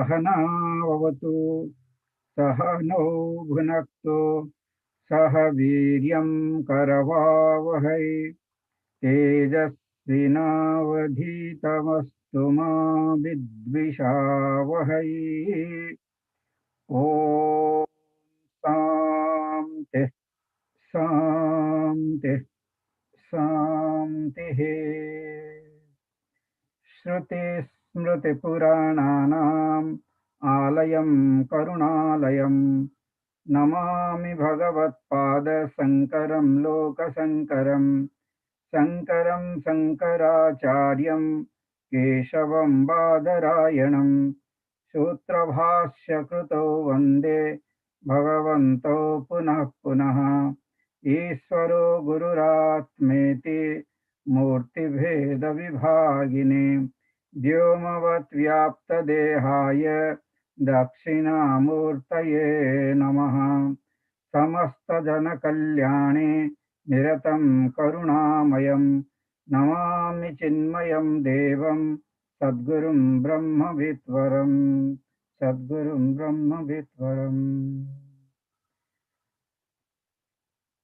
सहनावतु सहनौ भुनक्तु सह वीर्यं करवावहै तेजस्विनावधीतमस्तु मा विद्विषावहै। ॐ शान्तिः शान्तिः शान्तिः। श्रुतिस्मृतिपुराणानाम् आलयं करुणालयं नमामि भगवत्पादशङ्करं लोकशङ्करं शङ्करं शङ्कराचार्यं केशवं बादरायणं सूत्रभाष्यकृतौ वन्दे भगवन्तौ पुनः पुनः। ईश्वरो गुरुरात्मेति मूर्तिभेदविभागिने व्योमवद्व्याप्तदेहाय दक्षिणामूर्तये नमः। समस्तजनकल्याणे निरतं करुणामयं नमामि चिन्मयं देवं सद्गुरुं ब्रह्मविद्वरं सद्गुरुं ब्रह्मविद्वरम्।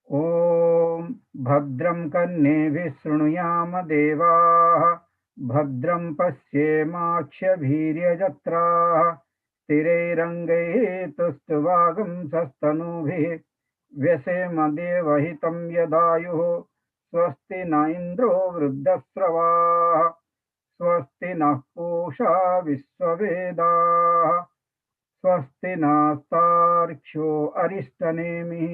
ॐ भद्रं कर्णेभिः शृणुयाम देवाः भद्रं पश्येमाक्षभिर्यजत्राः स्थिरैरङ्गैः तुष्टुवागुंसस्तनूभिः व्यसेम देवहितं यदायुः। स्वस्ति न इन्द्रो वृद्धश्रवाः स्वस्ति नः पूषा विश्ववेदाः स्वस्ति नस्तार्क्ष्यो अरिष्टनेमिः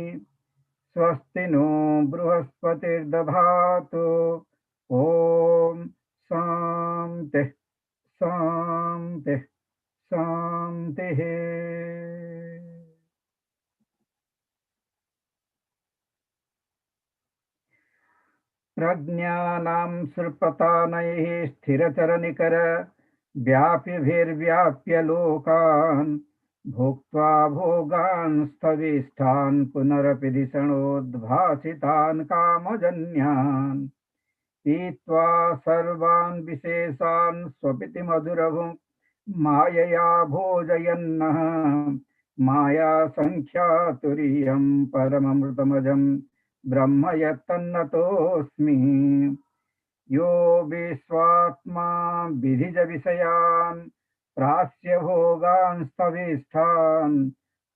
स्वस्ति नो बृहस्पतिर्दधातु। ॐ शान्तिः शान्तिः शान्तिः। प्रज्ञानां सुप्रतानैः स्थिरचरनिकर व्याप्यभिर्व्याप्य लोकान् भोक्त्वा भोगान् स्थविष्ठान् पुनरपि धिषणोद्भासितान् कामजन्यान् पीत्वा सर्वान् विशेषान् स्वपिति मधुरभुं मायया भोजयन्नः माया संख्यातुरीयं परममृतमजं ब्रह्म यत्तन्नतोऽस्मि। यो विश्वात्मा विधिज विषयान् प्रास्य भोगान् स्थविष्ठान्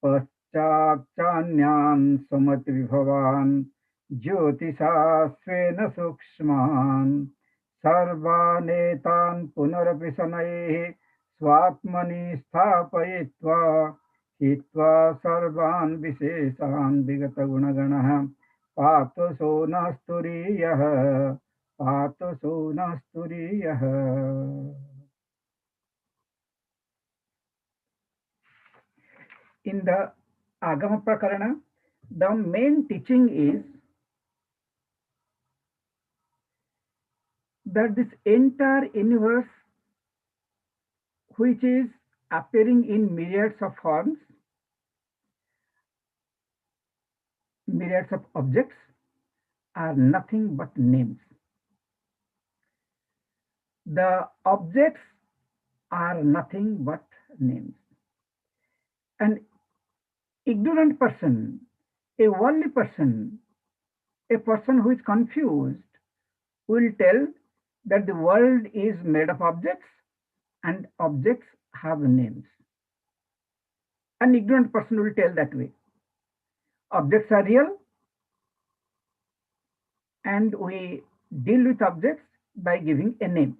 पश्चाच्चान्यान् सुमति विभवान् ज्योतिषा स्वेन सूक्ष्मान् सर्वानेतान् पुनरपि शनैः स्वात्मनि स्थापयित्वा हित्वा सर्वान् विशेषान् विगतगुणगणः पातु सोनस्तुरीयः पातु सोनस्तुरीयः। In the Agama Prakarana, the main teaching is that this entire universe, which is appearing in myriads of forms, myriads of objects, are nothing but names. The objects are nothing but names. An ignorant person, a worldly person, a person who is confused will tell that the world is made of objects and objects have names. An ignorant person will tell that way. Objects are real and we deal with objects by giving a name.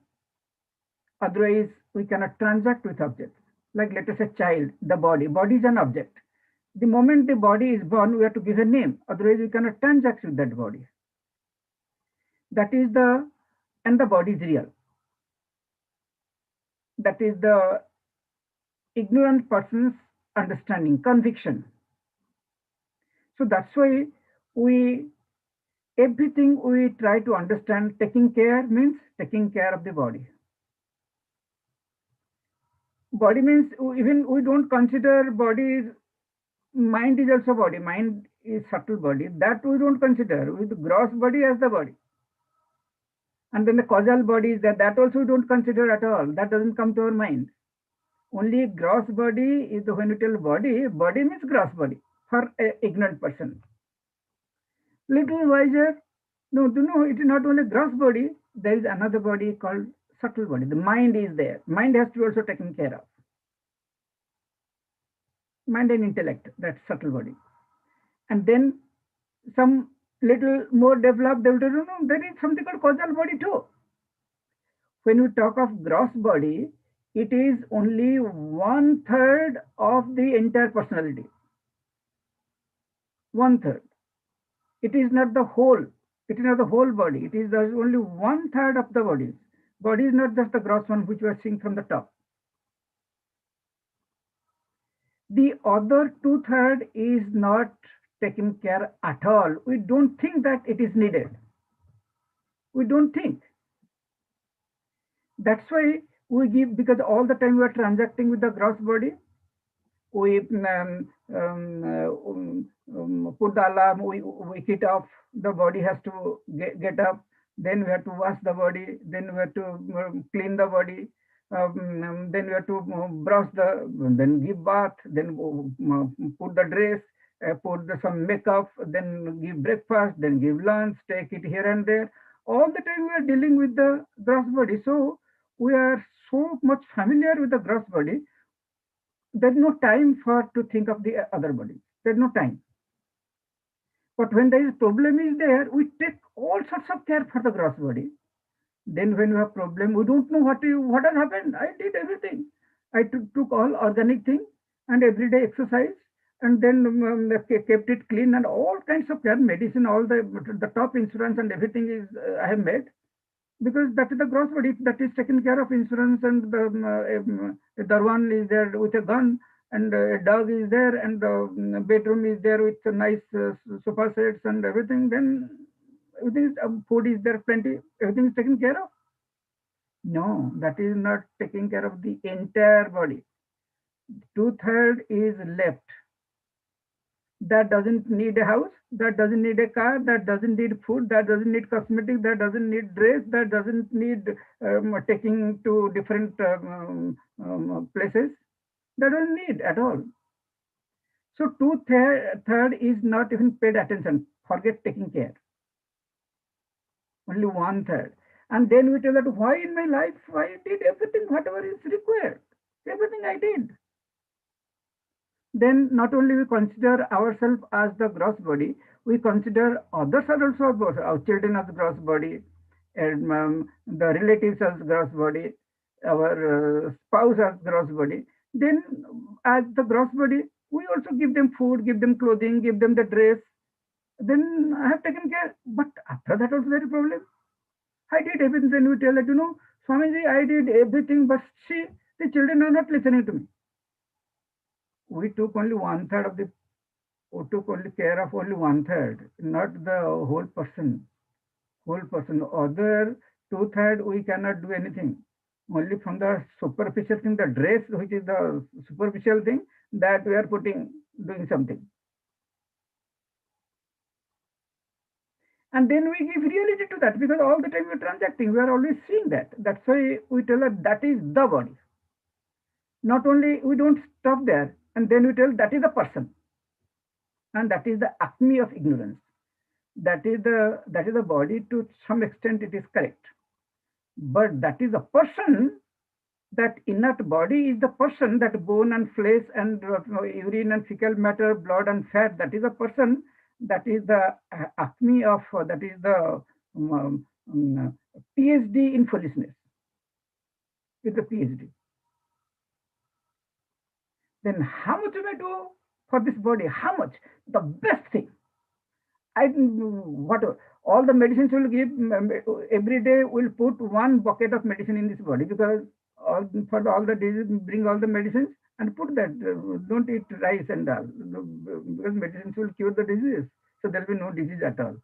Otherwise, we cannot transact with objects. Like let us say child, the body. Body is an object. The moment the body is born, we have to give a name. Otherwise, we cannot transact with that body. That is and the body is real. That is the ignorant person's understanding, conviction. So that's why everything we try to understand, taking care means taking care of the body. Body means even we don't consider body mind is also body. Mind is subtle body. That we don't consider. With gross body as the body. And then the causal body is that also we don't consider at all. That doesn't come to our mind. Only gross body is when you tell body, body means gross body for a ignorant person. Little wiser, no, no, it is not only gross body, there is another body called subtle body. The mind is there. Mind has to be also taken care of. Mind and intellect, that's subtle body. And then some little more developed, they will tell you, no, there is something called causal body too. When we talk of gross body, it is only one third of the entire personality. One third. It is not the whole. It is not the whole body. It is only one third of the body. Body is not just the gross one which we are seeing from the top. The other two third is not taken care at all. We don't think that it is needed. We don't think. That's why we give, because all the time we are transacting with the gross body. We put the alarm, we hit off, the body has to get up, then we have to wash the body, then we have to clean the body, then we have to brush then give bath, then put the dress, put some makeup, then give breakfast, then give lunch, take it here and there. All the time we are dealing with the gross body. So we are so much familiar with the gross body, there's no time for to think of the other body. There's no time. But when there is problem is there, we take all sorts of care for the gross body. Then when we have problem, we don't know what has happened. I did everything. I took all organic thing and everyday exercise, and then kept it clean and all kinds of care, medicine, all the top insurance and everything is I have made, because that is the gross body that is taken care of, insurance, and the one is there with a gun, and a dog is there, and the bedroom is there with nice sofa sets and everything. Then everything food is there plenty, everything is taken care of. No, that is not taking care of the entire body. Two-third is left. That doesn't need a house, that doesn't need a car, that doesn't need food, that doesn't need cosmetic, that doesn't need dress, that doesn't need taking to different places. That doesn't need at all. So two-third is not even paid attention. Forget taking care. Only one third. And then we tell that why in my life I did everything whatever is required. Everything I did. Then not only we consider ourselves as the gross body, we consider others are also our children as gross body, and the relatives as gross body, our spouse as gross body. Then as the gross body, we also give them food, give them clothing, give them the dress. Then I have taken care. But after that also there is a problem. I did everything. Then we tell that, Swamiji, I did everything, but see, the children are not listening to me. We took only one third of the, we took only care of only one third, not the whole person. Whole person. Other two third we cannot do anything. Only from the superficial thing, the dress, which is the superficial thing, that we are doing something. And then we give reality to that, because all the time we are transacting, we are always seeing that. That's why we tell that that is the body. Not only we don't stop there, and then we tell that is a person, and that is the acme of ignorance. That is the body. To some extent it is correct, but that is a person. That inert body is the person, that bone and flesh and urine and fecal matter, blood and fat, that is a person. That is the acme of, that is the PhD in foolishness. It's a PhD. Then how much do I do for this body? How much? The best thing. What all the medicines will give, every day we'll put one bucket of medicine in this body, because for all the diseases, bring all the medicines and put that. Don't eat rice and all, because medicines will cure the disease. So there will be no disease at all.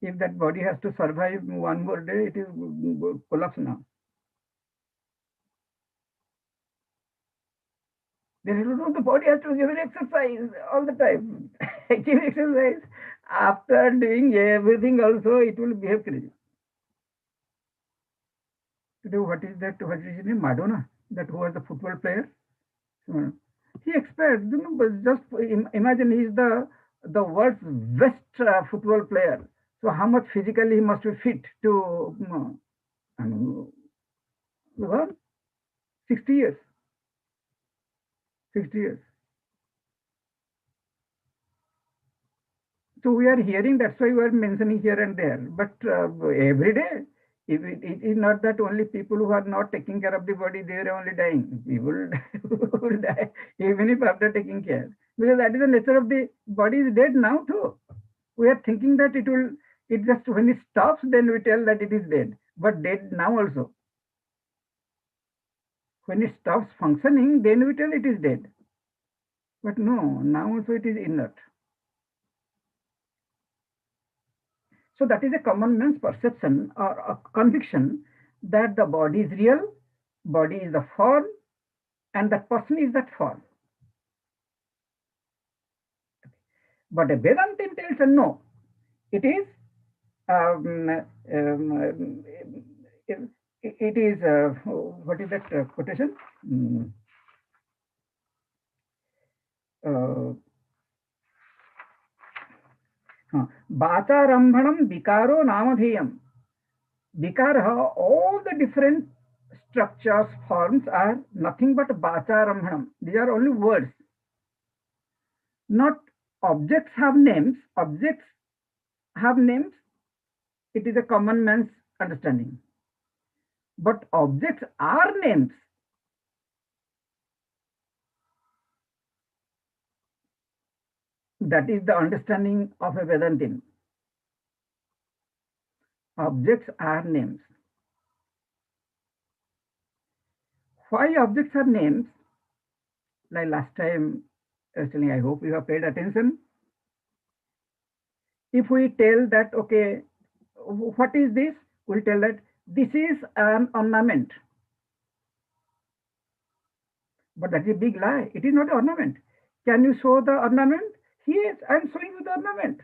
If that body has to survive one more day, it is collapse now. The body has to give it exercise all the time. Give exercise. After doing everything also, it will behave crazy. Today, what is that? What is his name? Madonna. that who was the football player. Uh, he expects, but just imagine he's the world's best football player. So how much physically he must be fit to I mean, well, 60 years, 60 years. So we are hearing, that's why we are mentioning here and there. But every day, if it is not that only people who are not taking care of the body, they are only dying. People will die even if after taking care. Because that is the nature of the body is dead now too. We are thinking that it just when it stops, then we tell that it is dead. But dead now also. When it stops functioning, then we tell it is dead. But no, now also it is inert. So that is a common man's perception or a conviction that the body is real, body is the form, and that person is that form. But a Vedantin tells us no. It is it is what is that quotation? Bacharambhanam vikaro namadheyam. Vikara, all the different structures, forms are nothing but Bacharambhanam. These are only words. Not objects have names. Objects have names. It is a common man's understanding. But objects are names. That is the understanding of a Vedantin. Objects are names. Why objects are names? Like last time I was telling, I hope you have paid attention. If we tell that, okay, what is this? We'll tell that this is an ornament. But that is a big lie. It is not an ornament. Can you show the ornament? Yes, I am showing you the ornament.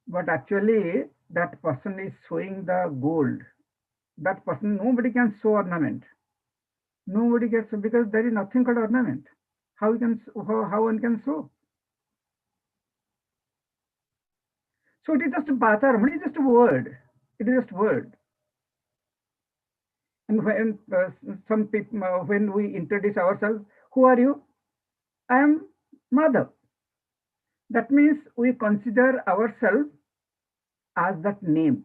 But actually, that person is showing the gold. That person, nobody can show ornament. Nobody gets, because there is nothing called ornament. How one can show? So it is just Bhatar, it is just a word. It is just a word. And when some people, when we introduce ourselves, who are you? I am Madhav. That means we consider ourselves as that name.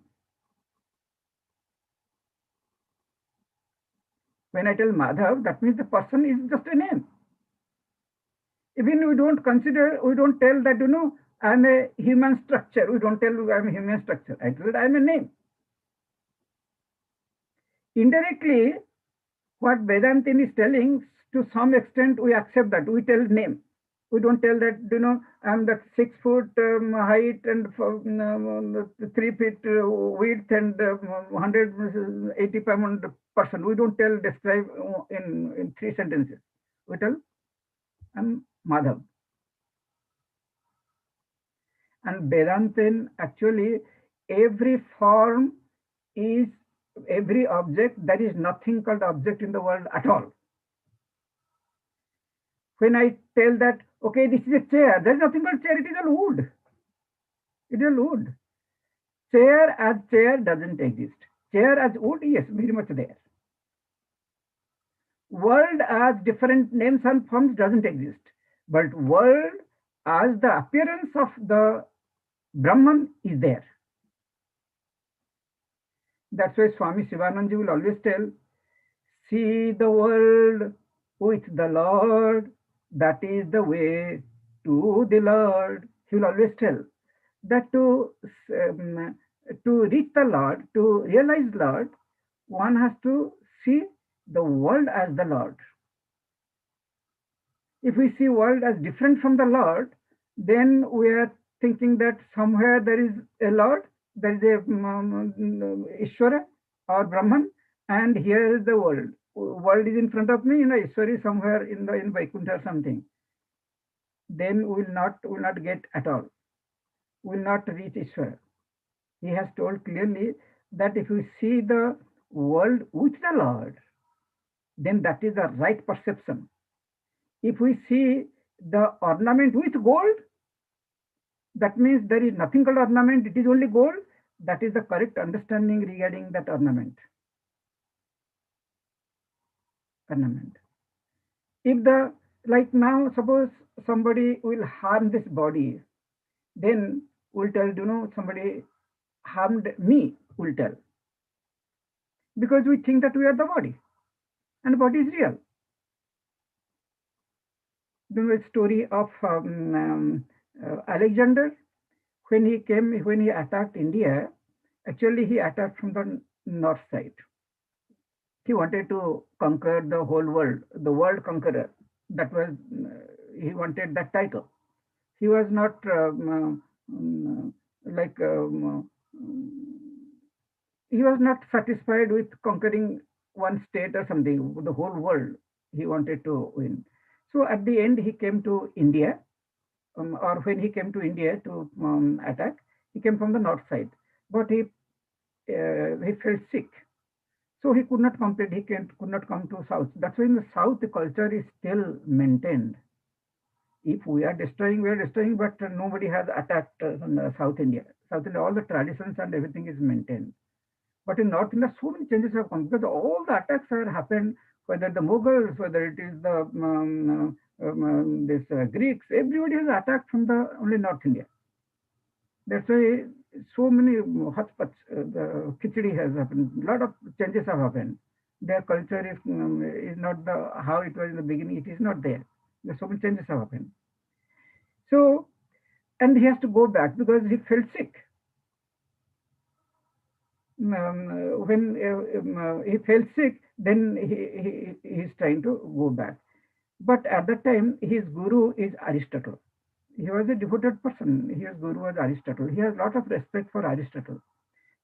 When I tell Madhav, that means the person is just a name. Even we don't consider, we don't tell that, I'm a human structure. We don't tell I'm a human structure. I tell that I'm a name. Indirectly, what Vedantin is telling, to some extent, we accept that. We tell name. We don't tell that, I'm that 6 foot height and 3 feet width and 180 pound person. We don't describe in 3 sentences. We tell, I'm Madhav. And Vedantin, actually, every form is every object. There is nothing called object in the world at all. When I tell that, okay, this is a chair, there is nothing called chair, it is a wood. It is a wood. Chair as chair doesn't exist. Chair as wood, yes, very much there. World as different names and forms doesn't exist. But world as the appearance of the Brahman is there. That's why Swami Sharanananda will always tell, see the world with the Lord, that is the way to the Lord. He will always tell that to reach the Lord, to realize Lord, one has to see the world as the Lord. If we see world as different from the Lord, then we are thinking that somewhere there is a Lord, there is a Ishvara or Brahman, and here is the world. World is in front of me, Ishvara is somewhere in Vaikuntha or something. Then we will not get at all. We will not reach Ishvara. He has told clearly that if we see the world with the Lord, then that is the right perception. If we see the ornament with gold, that means there is nothing called ornament, it is only gold. That is the correct understanding regarding that ornament. Ornament. If the, like now, suppose somebody will harm this body, then we'll tell, somebody harmed me, we'll tell. Because we think that we are the body, and body is real. The story of Alexander, when he attacked India, actually he attacked from the north side. He wanted to conquer the whole world, the world conqueror. That was, he wanted that title. He was not like, he was not satisfied with conquering one state or something, the whole world he wanted to win. So at the end, he came to India, or when he came to India to attack, he came from the north side. But he felt sick. So he could not complete, could not come to south. That's why in the south, the culture is still maintained. If we are destroying, we are destroying, but nobody has attacked South India. South India, all the traditions and everything is maintained. But in North India, so many changes have come because all the attacks have happened, whether the Mughals, whether it is the this Greeks, everybody has attacked from the only North India. That's why so many hotspots, the khichdi has happened. A lot of changes have happened. Their culture is not the how it was in the beginning. It is not there. There's so many changes have happened. So, and he has to go back because he felt sick. When he felt sick, then he's trying to go back. But at that time, his guru is Aristotle. He was a devoted person. His guru was Aristotle. He has a lot of respect for Aristotle.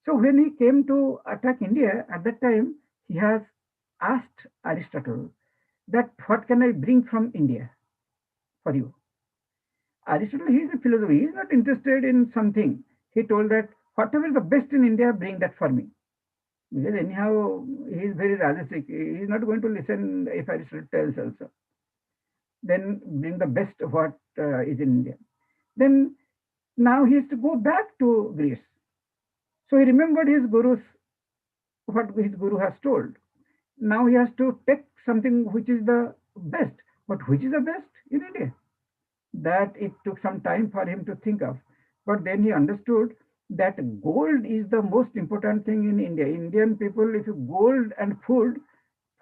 So when he came to attack India, at that time, he has asked Aristotle that what can I bring from India for you? Aristotle, he is a philosopher. He is not interested in something. He told that whatever is the best in India, bring that for me. Because anyhow, he is very rajasic. He is not going to listen if Aristotle tells also. Then bring the best of what is in India. Then now he has to go back to Greece. So he remembered his guru's, what his guru has told. Now he has to take something which is the best. But which is the best in India? That it took some time for him to think of. But then he understood that gold is the most important thing in India. Indian people, if you gold and food,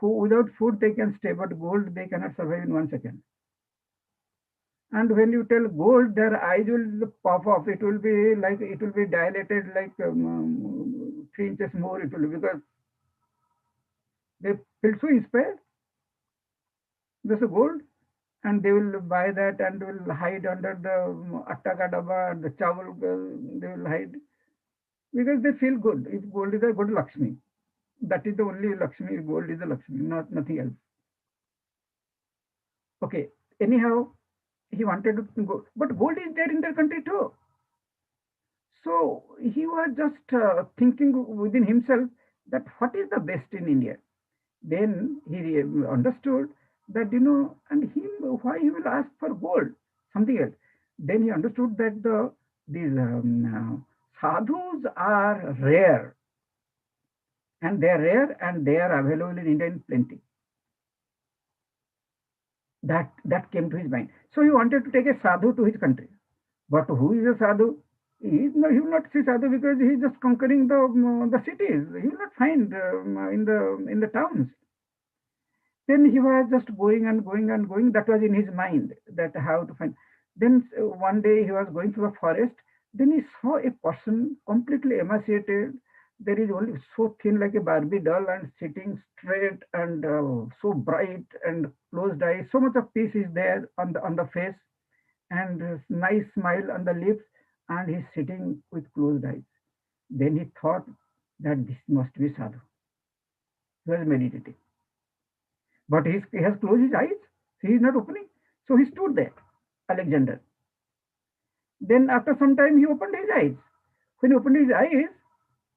without food they can stay, but gold they cannot survive in 1 second. And when you tell gold, their eyes will pop off. It will be like, it will be dilated like 3 inches more. It will be because they feel so inspired. This is gold, and they will buy that and will hide under the atta ka dabba, the chawal. They will hide because they feel good. If gold is a good Lakshmi, that is the only Lakshmi. Gold is a Lakshmi, not nothing else. Okay. Anyhow, he wanted to go, but gold is there in their country too. So he was just thinking within himself that what is the best in India. Then he understood that, and him, why he will ask for gold, something else. Then he understood that these sadhus are rare, and they are rare and they are available in India in plenty. That came to his mind. So he wanted to take a sadhu to his country. But who is a sadhu? He will not see sadhu because he is just conquering the cities. He will not find in the towns. Then he was just going and going and going. That was in his mind, that how to find. Then one day he was going through the forest. Then he saw a person completely emaciated. There is only so thin like a Barbie doll and sitting straight and so bright and closed eyes. So much of peace is there on the face and nice smile on the lips, and he's sitting with closed eyes. Then he thought that this must be sadhu. He was meditating. But he has closed his eyes, so he is not opening. So he stood there, Alexander. Then after some time, he opened his eyes. When he opened his eyes,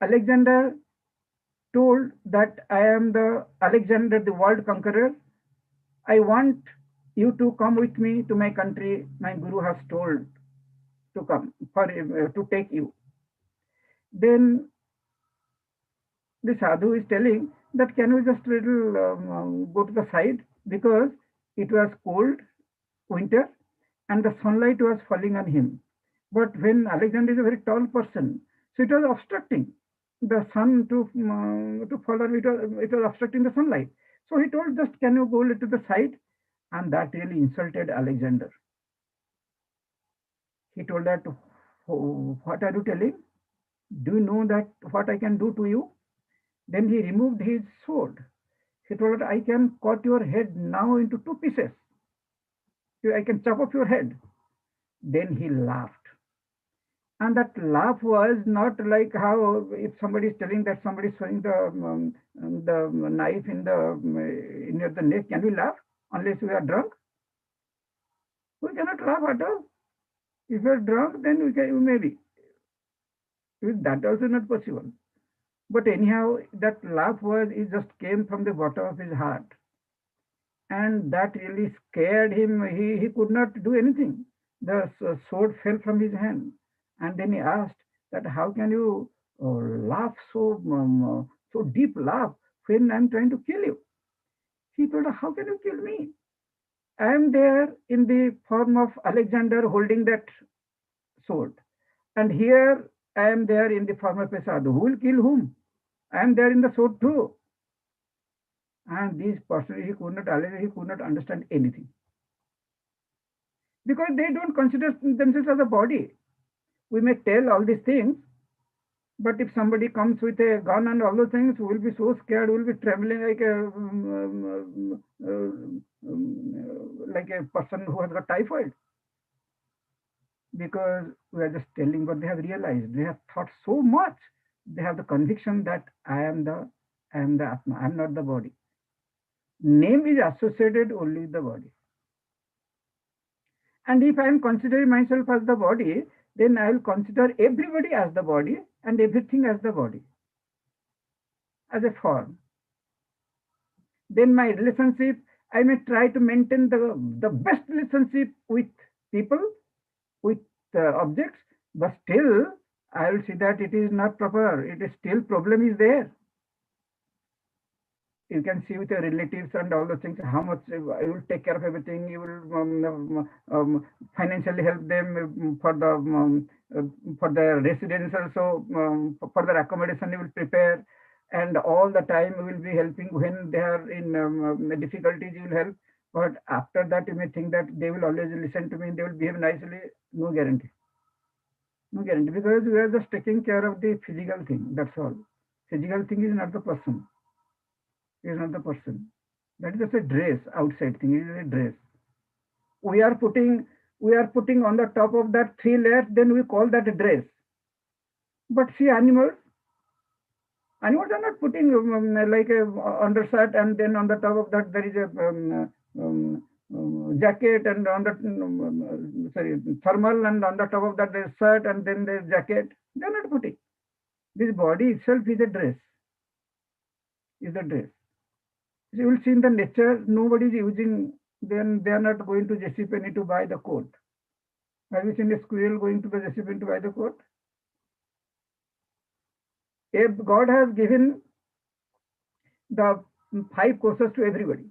Alexander told that I am the Alexander, the world conqueror. I want you to come with me to my country. My guru has told to come for to take you. Then the sadhu is telling that can we just little go to the side, because it was cold winter and the sunlight was falling on him. But when Alexander is a very tall person, so it was obstructing the sun to fall on, it was obstructing the sunlight. So he told, just can you go a little to the side? And that really insulted Alexander. He told that, "Oh, what are you telling? Do you know that what I can do to you?" Then he removed his sword. He told that, I can cut your head now into two pieces. I can chop off your head. Then he laughed. And that laugh was not like how if somebody is telling that somebody is throwing the knife in near the neck, can we laugh unless we are drunk? We cannot laugh at all. If we are drunk, then maybe. That also not possible. But anyhow, that laugh was it just came from the bottom of his heart, and that really scared him. He could not do anything. The sword fell from his hand, and then he asked that how can you laugh so deep laugh when I'm trying to kill you? He told, how can you kill me? I am there in the form of Alexander holding that sword, and here I am there in the form of a sadhu. Who will kill whom? I am there in the sword too. And this person, he could not understand anything, because they don't consider themselves as a body. We may tell all these things, but if somebody comes with a gun and all those things, we'll be so scared, we'll be trembling like a person who has got typhoid, because we are just telling what they have realized. They have thought so much. They have the conviction that I am the Atma, I am not the body. Name is associated only with the body. And if I am considering myself as the body, then I will consider everybody as the body and everything as the body, as a form. Then my relationship, I may try to maintain the best relationship with people, with objects, but still I will see that it is not proper. It is still problem is there. You can see with your relatives and all those things how much you will take care of everything. You will financially help them for their residence also, for their accommodation you will prepare, and all the time you will be helping when they are in difficulties. You will help, but after that you may think that they will always listen to me, they will behave nicely. No guarantee, no guarantee, because we are just taking care of the physical thing. That's all. Physical thing is not the person, is not the person. That is just a dress, outside thing. It is a dress. We are putting on the top of that three layers, then we call that a dress. But see, animals are not putting like a undershirt, and then on the top of that there is a jacket, and on the sorry, thermal, and on the top of that there is shirt, and then there is jacket. They are not putting. This body itself is a dress. Is a dress. You will see in the nature, nobody is using, then they are not going to JC Penney to buy the coat. Have you seen a squirrel going to the JC Penney to buy the coat? If God has given the five courses to everybody,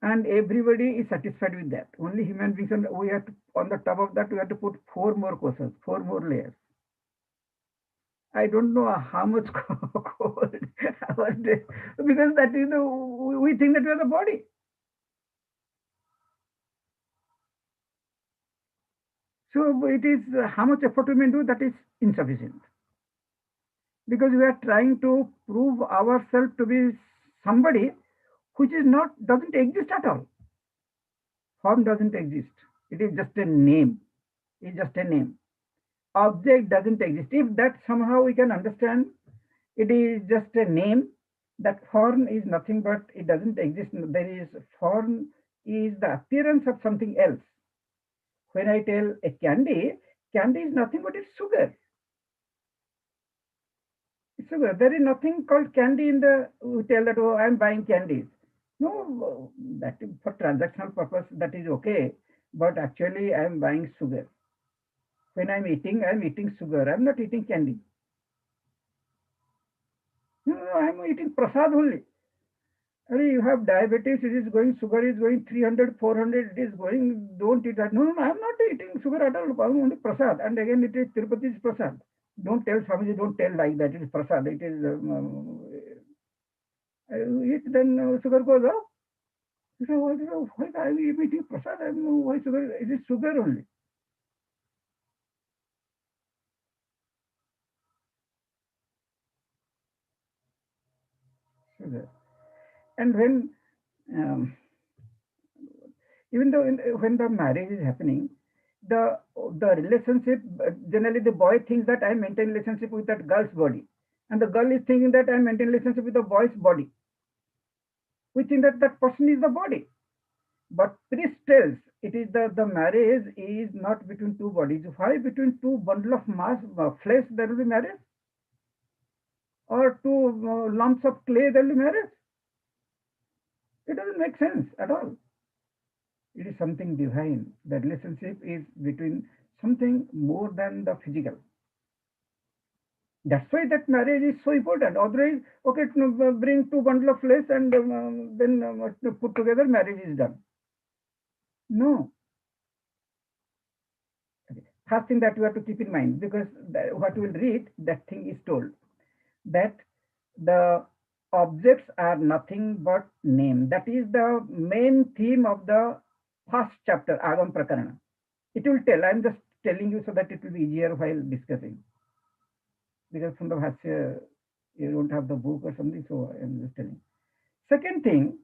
and everybody is satisfied with that. Only human beings, and we have to, on the top of that, we have to put four more courses, four more layers. I don't know how much cold, because that is we think that we are the body. So it is how much effort we may do, that is insufficient, because we are trying to prove ourselves to be somebody which is not, doesn't exist at all. Form doesn't exist. It is just a name. It's just a name. Object doesn't exist. If that somehow we can understand, it is just a name. That form is nothing but it doesn't exist. There is form is the appearance of something else. When I tell a candy is nothing but it's sugar. sugar. There is nothing called candy in the, we tell that, oh, I am buying candies. No, that is for transactional purpose, that is okay. But actually, I am buying sugar. When I am eating sugar. I am not eating candy. No, I am eating prasad only. You have diabetes, it is going, sugar is going 300, 400, it is going, don't eat that. No, no, I am not eating sugar at all. I am only prasad. And again, it is Tirupati's prasad. Don't tell Swamiji, don't tell like that. It is prasad. It is, eat, then sugar goes up. You say, why are you eating prasad? I don't know why sugar, it is sugar only. Sugar. And when, even though when the marriage is happening, the relationship, generally the boy thinks that I maintain relationship with that girl's body, and the girl is thinking that I maintain relationship with the boy's body. We think that that person is the body, but priest tells it is the marriage is not between two bodies. Why between two bundle of mass flesh there will be marriage, or two lumps of clay there will be marriage? It doesn't make sense at all. It is something divine. The relationship is between something more than the physical. That's why that marriage is so important. Otherwise, okay, bring two bundle of flesh and then put together, marriage is done. No. Okay. First thing that you have to keep in mind, because what we will read, that thing is told that the objects are nothing but name. That is the main theme of the first chapter, Agam Prakarana. It will tell. I'm just telling you so that it will be easier while discussing. Because from the Bhashya, you don't have the book or something, so I'm just telling. Second thing,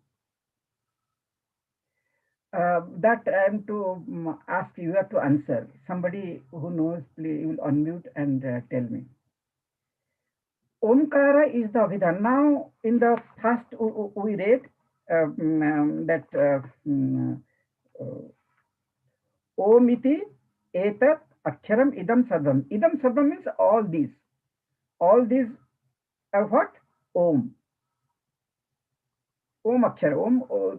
that I am to ask you have to answer. Somebody who knows, please, you will unmute and tell me. Omkara is the Abhidhan. Now, in the first we read that Om iti etat aksharam idam sarvam. Idam sarvam means all these. All these are what? Om. Om akshar.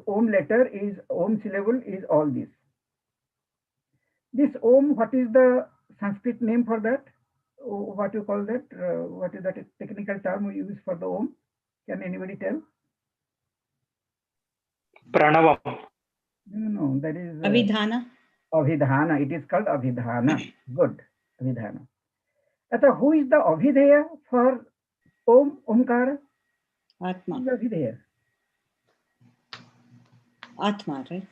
Om letter is, Om syllable is all these. This Om, what is the Sanskrit name for that? What you call that? What is that technical term we use for the Om? Can anybody tell? Pranavam. No, that is Abhidhana. Abhidhana. It is called Abhidhana. Good. Abhidhana. So who is the Abhideya for Om, Omkara? Atma. Who is the Abhideya? Atma, right?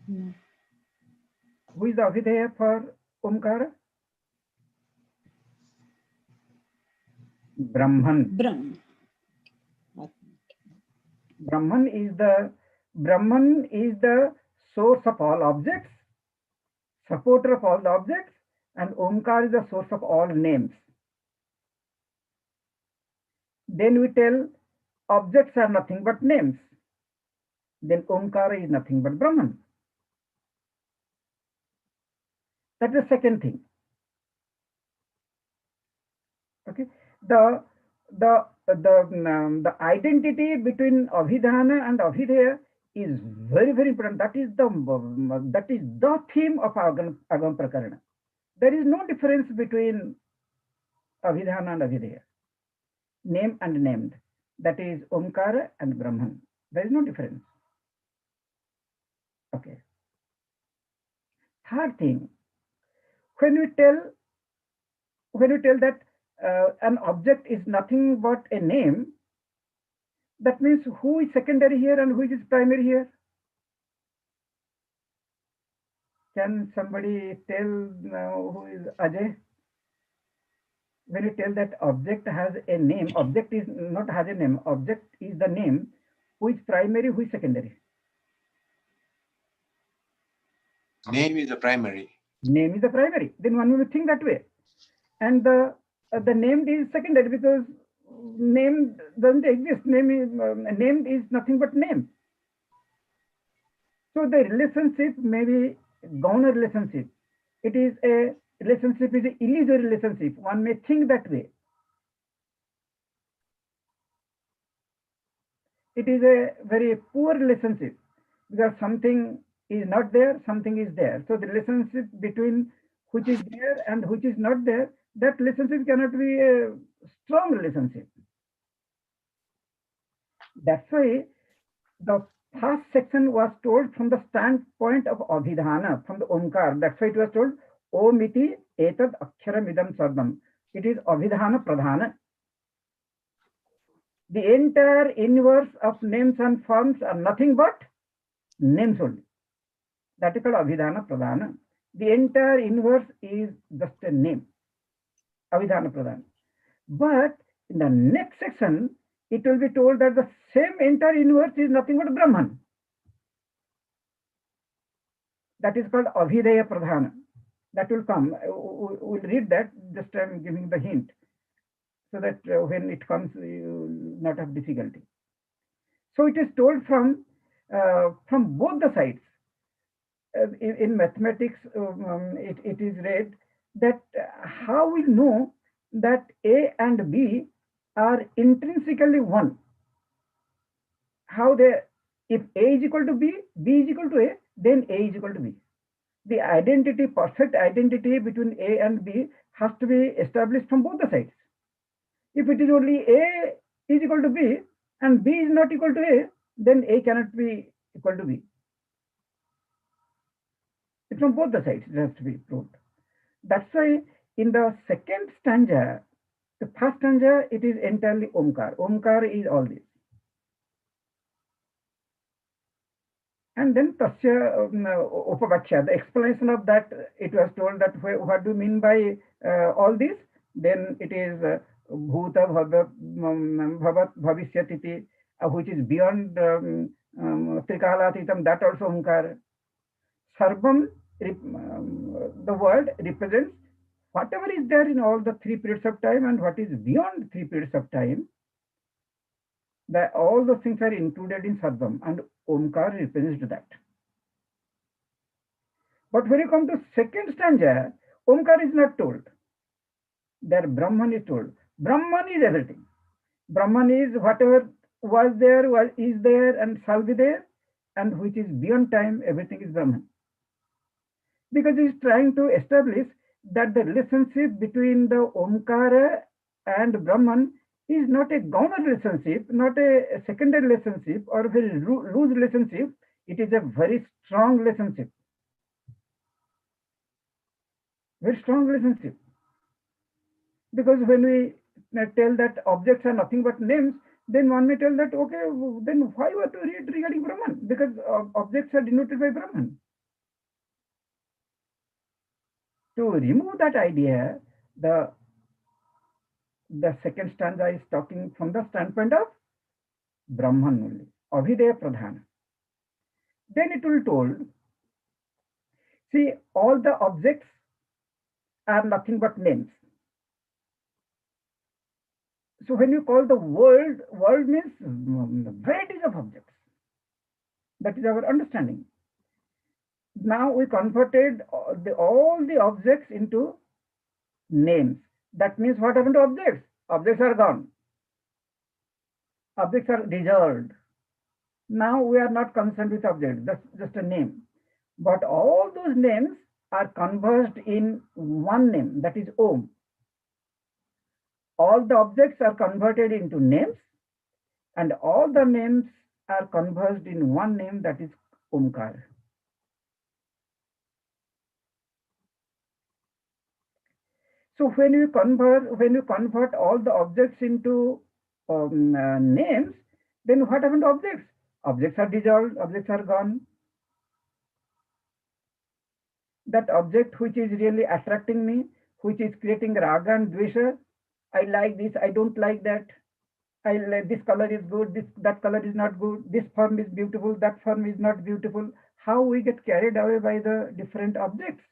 No. Who is the Abhideya for Omkara? Brahman. Brahman is the source of all objects, supporter of all the objects, and Omkar is the source of all names. Then we tell objects are nothing but names. Then Omkara is nothing but Brahman. That's the second thing. Okay. The identity between Abhidhana and Abhideya is very, very important. That is the theme of Agam Prakarana. There is no difference between Abhidhana and Abhideya. Name and named. That is Omkara and Brahman. There is no difference. Okay. Third thing, when we tell that an object is nothing but a name, that means who is secondary here and who is primary here? Can somebody tell who is Ajay? When you tell that object has a name, object is not has a name, object is the name, who is primary, who is secondary? Name is the primary. Name is the primary. Then one will think that way. And the named is secondary because name doesn't exist. Named is nothing but name. So the relationship may be Gauna relationship. It is a relationship is an illusory relationship. One may think that way. It is a very poor relationship because something is not there, something is there. So the relationship between which is there and which is not there, that relationship cannot be a strong relationship. That's why the first section was told from the standpoint of Abhidhana, from the Omkar. That's why it was told, Om iti etad aksharamidam sarvam. It is Abhidhana Pradhana. The entire universe of names and forms are nothing but names only. That is called Abhidhana Pradhana. The entire universe is just a name, Abhidhana Pradhana. But in the next section, it will be told that the same entire universe is nothing but Brahman. That is called Abhideya Pradhana. That will come. We'll read that. Just I'm giving the hint so that when it comes, you will not have difficulty. So it is told from both the sides. In mathematics, it is read that how we know that A and B are intrinsically one. How they, if A is equal to B, B is equal to A, then A is equal to B. The identity, perfect identity between A and B has to be established from both the sides. If it is only A is equal to B and B is not equal to A, then A cannot be equal to B. It's from both the sides, it has to be proved. That's why in the second stanza, the first stanza, it is entirely Omkar. Omkar is all this. And then Tasya Upavachya, the explanation of that, it was told that what do you mean by all this? Then it is Bhuta Bhavat Bhavishyatiti, which is beyond Trikalatitam, that also Omkar. Sarvam, the word represents whatever is there in all the 3 periods of time and what is beyond 3 periods of time. That all those things are included in Sarvam, and Omkar represents that. But when you come to second stanza, Omkar is not told. There Brahman is told. Brahman is everything. Brahman is whatever was there, is there, and shall be there, and which is beyond time, everything is Brahman. Because he is trying to establish that the relationship between the Omkara and Brahman is not a Gauna relationship, not a secondary relationship or a very loose relationship. It is a very strong relationship. Very strong relationship. Because when we tell that objects are nothing but names, then one may tell that, okay, then why you have to read regarding Brahman? Because objects are denoted by Brahman. To remove that idea, the second stanza is talking from the standpoint of Brahman only, Abhideya Pradhana. Then it will told, see, all the objects are nothing but names. So when you call the world means varieties of objects. That is our understanding. Now we converted all the objects into names. That means what happened to objects? Objects are gone. Objects are dissolved. Now we are not concerned with objects, that's just a name. But all those names are converged in one name, that is Om. All the objects are converted into names, and all the names are converged in one name, that is Omkar. So when you convert all the objects into names, then what happened to objects? Objects are dissolved, objects are gone. That object which is really attracting me, which is creating raga and dvesha, I like this, I don't like that. I like this color is good, that color is not good, this form is beautiful, that form is not beautiful. How we get carried away by the different objects?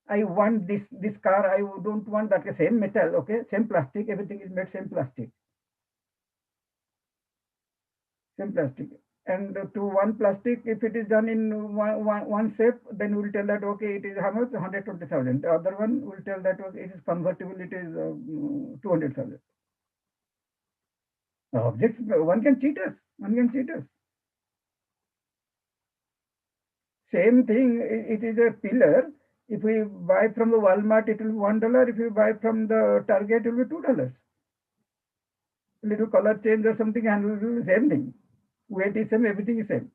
I want this car, I don't want that, same metal, okay, same plastic, everything is made same plastic. And to one plastic, if it is done in one shape, then we will tell that okay, it is how much? 120,000. The other one will tell that okay, it is convertible, it is 200,000. Objects, one can cheat us. One can cheat us. Same thing, it is a pillar. If we buy from the Walmart, it will be $1. If you buy from the Target, it will be $2. Little color change or something, and it will be the same thing. Weight is same, everything is same.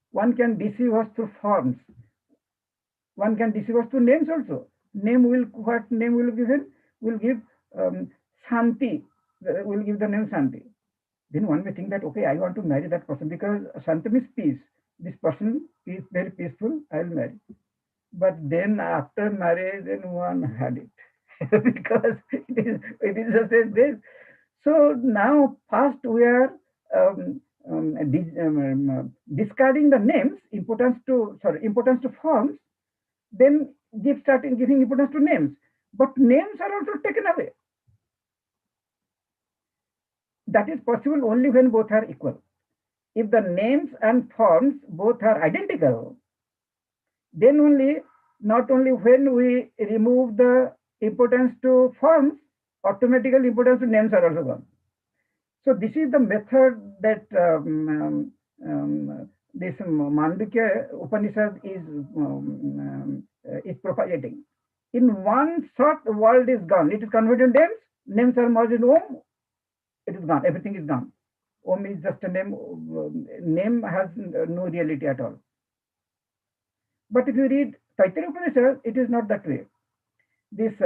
One can deceive us through forms. One can deceive us through names also. What name will given? Will give Shanti. Will give the name Shanti. Then one may think that okay, I want to marry that person because Shanti means peace. This person is very peaceful. I will marry. But then after marriage, then one had it because it is just this. So now first we are discarding the names, importance to forms, then starting giving importance to names. But names are also taken away. That is possible only when both are equal. If the names and forms both are identical, then only, not only when we remove the importance to forms, automatically importance to names are also gone. So this is the method that this Mandukya Upanishad is propagating. In one shot, the world is gone. It is converted to names. Names are merged in Om. It is gone. Everything is gone. Om is just a name. Name has no reality at all. But if you read Taittiriya Upanishad, it is not that way. This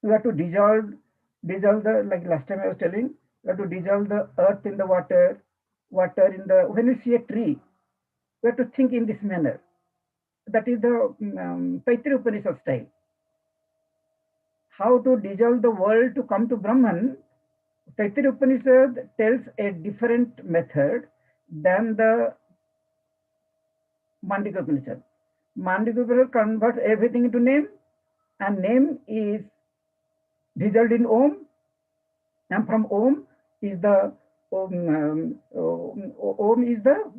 you have to dissolve the, like last time I was telling, you have to dissolve the earth in the water in the. When you see a tree, you have to think in this manner. That is the Taittiriya Upanishad style. How to dissolve the world to come to Brahman. Taittiriya Upanishad tells a different method than the Mandukya Upanishad. Mandukya Upanishad converts everything into name, and name is dissolved in Om, and from Om is the Om is the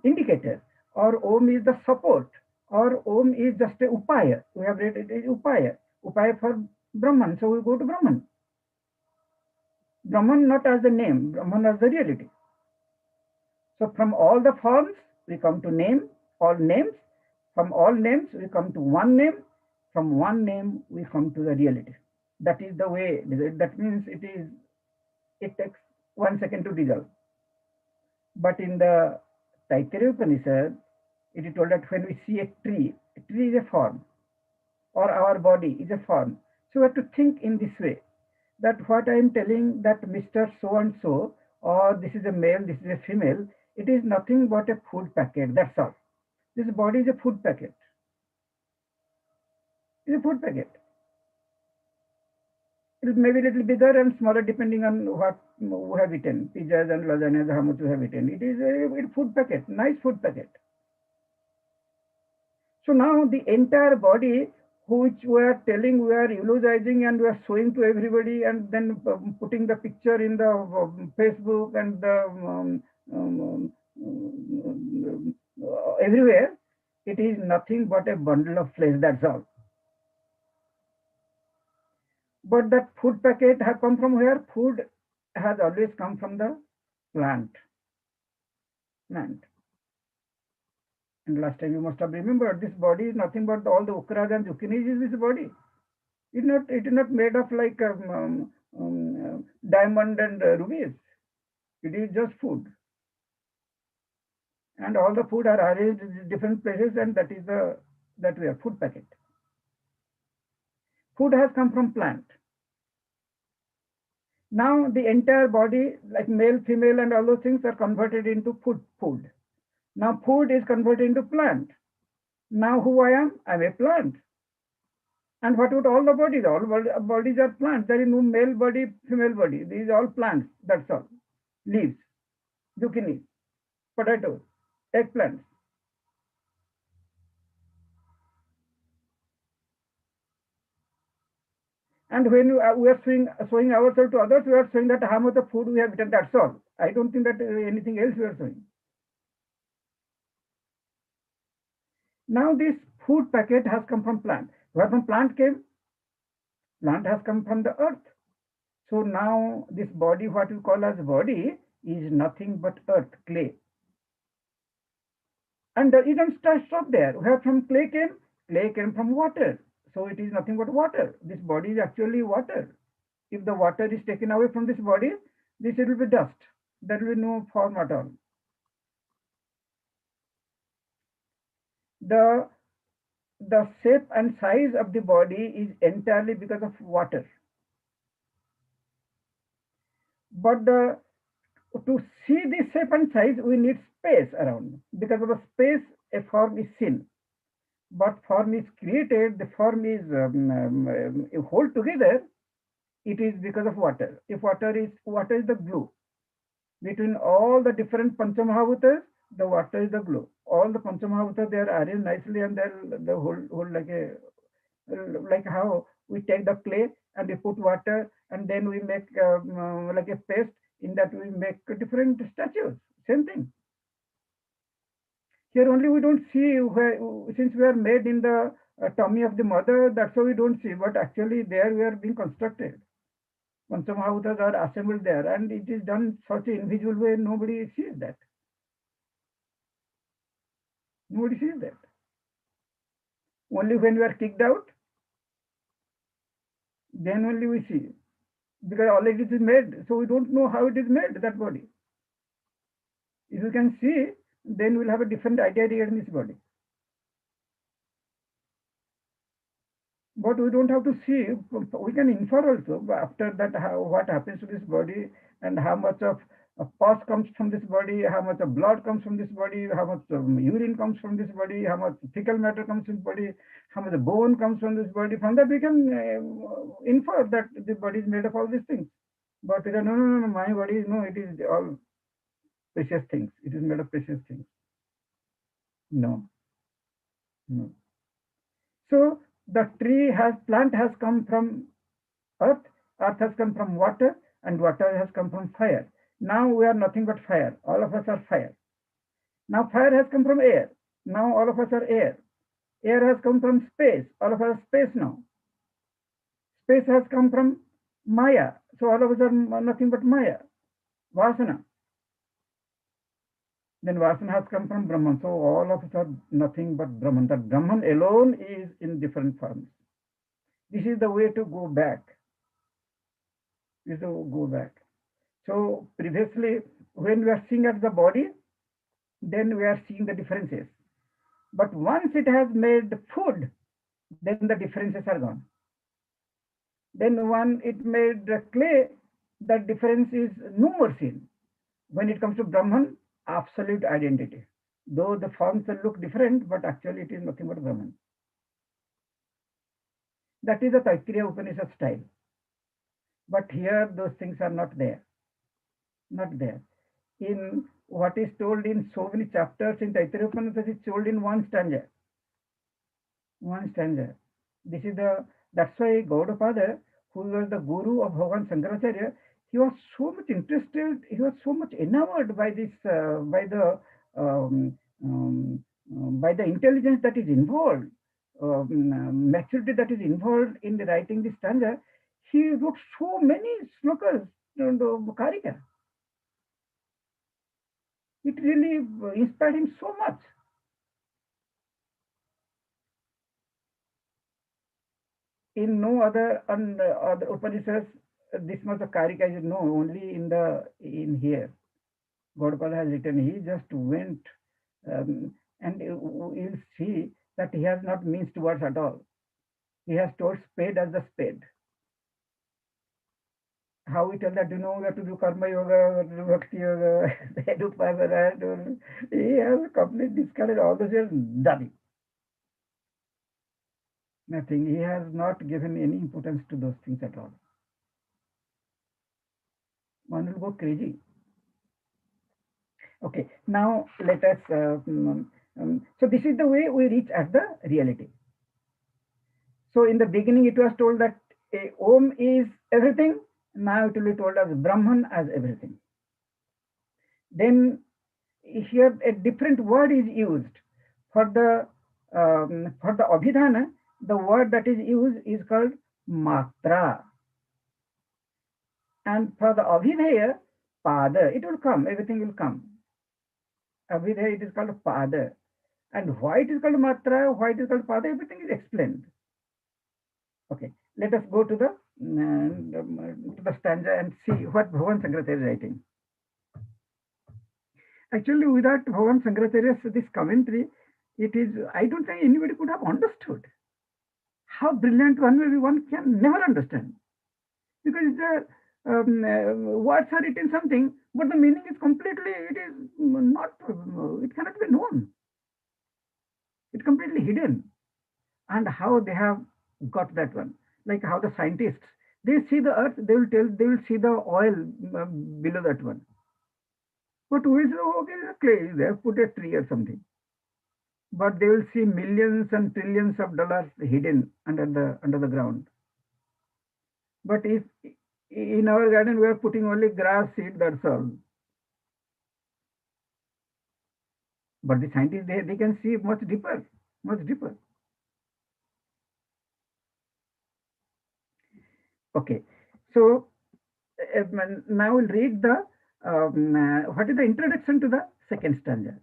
indicator, or Om is the support, or Om is just a Upaya. We have read it as Upaya for Brahman. So we go to Brahman. Brahman not as the name, Brahman as the reality. So from all the forms, we come to name, all names. From all names, we come to one name. From one name, we come to the reality. That is the way. That means it takes 1 second to dissolve. But in the Taittiriya Upanishad, it is told that when we see a tree is a form, or our body is a form. So we have to think in this way, that what I am telling, that Mr. So and so, or this is a male, this is a female, it is nothing but a food packet. That's all. This body is a food packet. It's a food packet. It may be a little bigger and smaller depending on what we have eaten. Pizzas and lasagnas, how much we have eaten. It is a food packet, nice food packet. So now the entire body, which we are telling, we are eulogizing and we are showing to everybody, and then putting the picture in the Facebook and the everywhere, it is nothing but a bundle of flesh. That's all. But that food packet has come from where? Food has always come from the plant. And last time you must have remembered, this body is nothing but all the okras and zucchinis is this body. It is not made of like diamond and rubies. It is just food. And all the food are arranged in different places, and that is that way, food packet. Food has come from plant. Now the entire body, like male, female, and all those things are converted into food. Now food is converted into plant. Now who I am? I'm a plant. And what about all the bodies? All bodies are plants. There is no male body, female body. These are all plants. That's all. Leaves, zucchini, potatoes, eggplants. And when we are showing ourselves to others, we are showing that how much of food we have eaten, that's all. I don't think that anything else we are showing. Now this food packet has come from plant. Where from plant came? Plant has come from the earth. So now this body, what we call as body, is nothing but earth, clay. And you don't stop there. Where from clay came? Clay came from water. So it is nothing but water. This body is actually water. If the water is taken away from this body, this will be dust. There will be no form at all. The shape and size of the body is entirely because of water. But to see this shape and size, we need space around. Because of the space, a form is seen. But form is created, the form is hold together, it is because of water. If water is the glue. Between all the different Panchamahabhutas, the water is the glue. All the Panchamahabhutas, they are arranged nicely and they hold like how we take the clay and we put water and then we make like a paste. In that we make different statues. Same thing. Here only we don't see where, since we are made in the tummy of the mother, that's why we don't see. But actually there we are being constructed. Panchamahabhutas are assembled there and it is done such an invisible way, nobody sees that. Nobody sees that. Only when we are kicked out, then only we see. Because already it is made, so we don't know how it is made, that body. If you can see, then we'll have a different idea regarding this body. But we don't have to see, we can infer also after that what happens to this body and how much of pus comes from this body, how much of blood comes from this body, how much urine comes from this body, how much fecal matter comes from this body, how much bone comes from this body. From that we can infer that the body is made of all these things. But no, my body, no, it is all precious things. It is made of precious things. No. So the plant has come from earth, earth has come from water, and water has come from fire. Now we are nothing but fire. All of us are fire. Now fire has come from air. Now all of us are air. Air has come from space. All of us are space now. Space has come from Maya. So all of us are nothing but Maya. Vasana. Then Vasana has come from Brahman. So all of us are nothing but Brahman. That Brahman alone is in different forms. This is the way to go back. So previously, when we are seeing at the body, then we are seeing the differences. But once it has made food, then the differences are gone. Then when it made clay, the difference is no more seen. When it comes to Brahman, absolute identity. Though the forms will look different, but actually it is nothing but Brahman. That is the Taittiriya Upanishad style. But here those things are not there. Not there. In what is told in so many chapters in Taittiriya Upanishad is told in one stanza. One stanza. That's why Gaudapada, who was the guru of Bhagavan Shankaracharya, he was so much interested, he was so much enamored by this, by the intelligence that is involved, maturity that is involved in the writing this stanza. He wrote so many slokas, Karika. It really inspired him so much. In no other Upanishads, this much of Karika is known, only in here. Gaudapada has written, he just went, and you'll see that he has not minced words at all. He has told spade as the spade. How we tell that, we have to do karma yoga, bhakti yoga, upasana. He has completely discarded all those years, nothing. Nothing. He has not given any importance to those things at all. One will go crazy. Okay, now let us, so this is the way we reach at the reality. So in the beginning it was told that Om is everything. Now it will be told as Brahman as everything. Then here a different word is used for the Abhidhana. The word that is used is called Matra, and for the Abhidheya, Pada. It will come. Everything will come. Abhidheya, it is called Pada. And why it is called Matra, why it is called Pada, everything is explained. Okay, let us go to the stanza and see what Bhavan Sankaracharya is writing. Actually, without Bhavan Sankaracharya's this commentary, it is, I don't think anybody could have understood. How brilliant one may be, one can never understand. Because the words are written something, but the meaning is completely, it is not, it cannot be known. It's completely hidden. And how they have got that one. Like how the scientists, they see the earth, they will see the oil below that one. But we say, oh, okay, clay, they have put a tree or something. But they will see millions and trillions of dollars hidden under the ground. But if in our garden we are putting only grass seed, that's all. But the scientists, they can see much deeper, much deeper. Okay, so now we'll read the what is the introduction to the second stanza.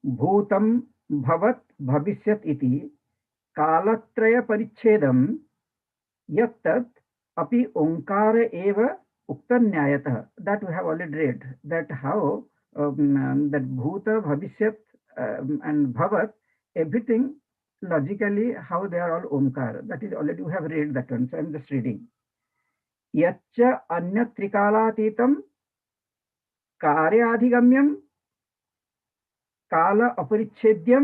Bhutam bhavat bhavishyat iti kalatraya parichedam yattat api onkara eva uktanyayatah. That we have already read, that how that bhuta bhavishyat and bhavat, everything logically how they are all omkar. That is already we have read that one, so I'm just reading. Yaccha anya trikalaatitam कार्याधिगम्यम काल अपरिच्छेद्यम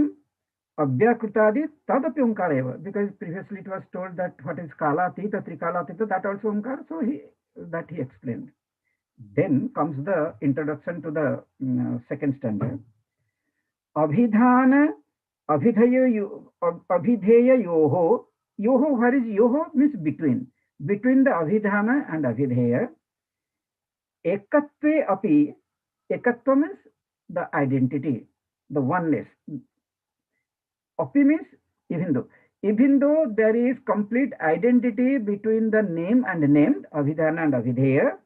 अव्याकृतादि तदपि ओंकार एव, because previously it was told that what is kalatita trikalatita, that also omkar, so he explained. Then comes the introduction to the second stanza. Abhidhana abhidheya yoho. Yoho, where is yoho means between the abhidhana and abhidheya. Ekatve api, ekatva means the identity, the oneness. Api means even though there is complete identity between the name and named, abhidhana and abhidheya,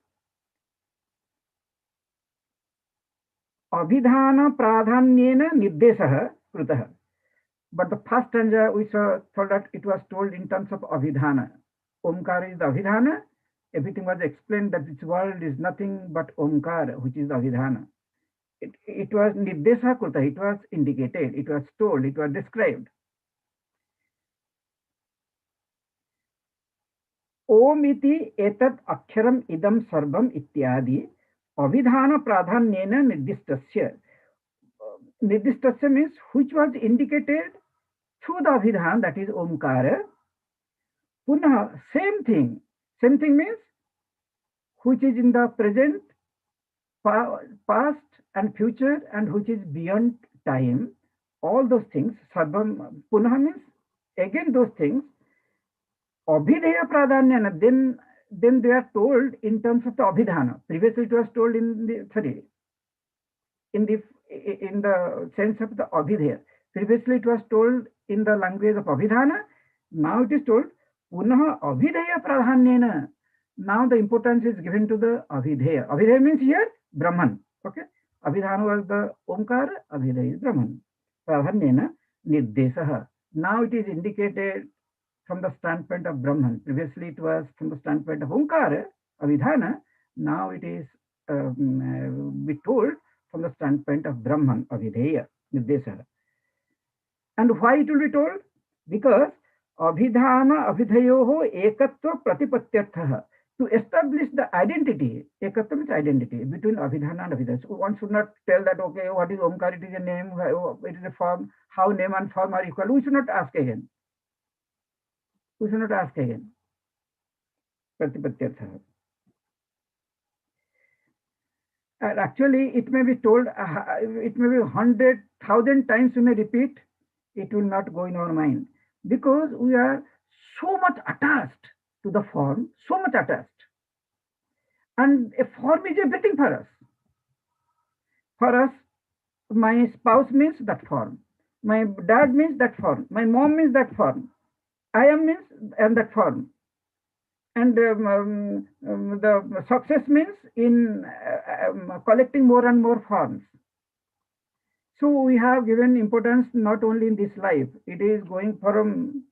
abhidhana pradhanyena nirdesah krutah. But the first stanza we saw told that it was told in terms of abhidhana. Omkar is the abhidhana. Everything was explained that this world is nothing but omkar, which is the abhidhana. It was nirdesha krutah, it was indicated, it was told, it was described. Om iti etat aksharam idam sarvam ityadi abhidhana pradhanyena nirdistasya. Nirdistasya means which was indicated through the abhidhana, that is omkara. Punah, same thing means which is in the present, past and future, and which is beyond time. All those things, sarvam, punah means again those things. Abhidheya pradhanyana, then they are told in terms of the abhidhana. Previously it was told in the sense of the abhidheya. Previously it was told in the language of abhidhana. Now it is told punah abhidheya pradhanyena. Now the importance is given to the abhidheya. Abhidheya means here Brahman. Okay, abhidhana was the omkara, abhidheya is Brahman. Pradhanyena nirdesah. Now it is indicated from the standpoint of Brahman. Previously it was from the standpoint of omkara, abhidhana. Now it is be told from the standpoint of Brahman, abhidheya, nirdesah. And why it will be told? Because abhidhana abhidhayoho ekatva pratipatyarthah. To establish the identity, ekatva means identity between abhidhana and abhidheya. So one should not tell that, okay, what is omkar, it is a name, it is a form, how name and form are equal. We should not ask again. Pratipatyarthah. And actually, it may be told, it may be 100,000 times you may repeat, it will not go in our mind. because we are so much attached to the form, so much attached. And a form is everything for us. For us, my spouse means that form. My dad means that form. My mom means that form. I am means and that form. And the success means in collecting more and more forms. So we have given importance not only in this life, it is going from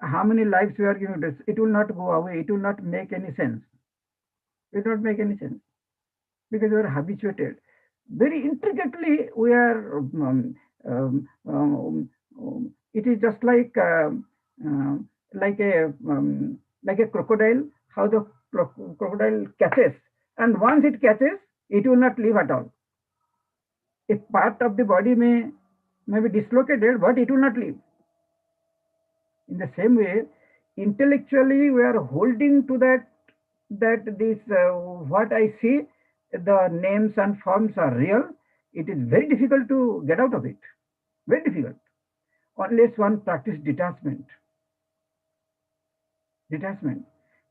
how many lives we are giving this. It will not go away, it will not make any sense. It will not make any sense because we are habituated. Very intricately, we are, it is just like a crocodile, how the crocodile catches. And once it catches, it will not leave at all. A part of the body may be dislocated, but it will not leave. In the same way, intellectually we are holding to that this what I see, the names and forms are real. It is very difficult to get out of it. Very difficult, unless one practice detachment. Detachment.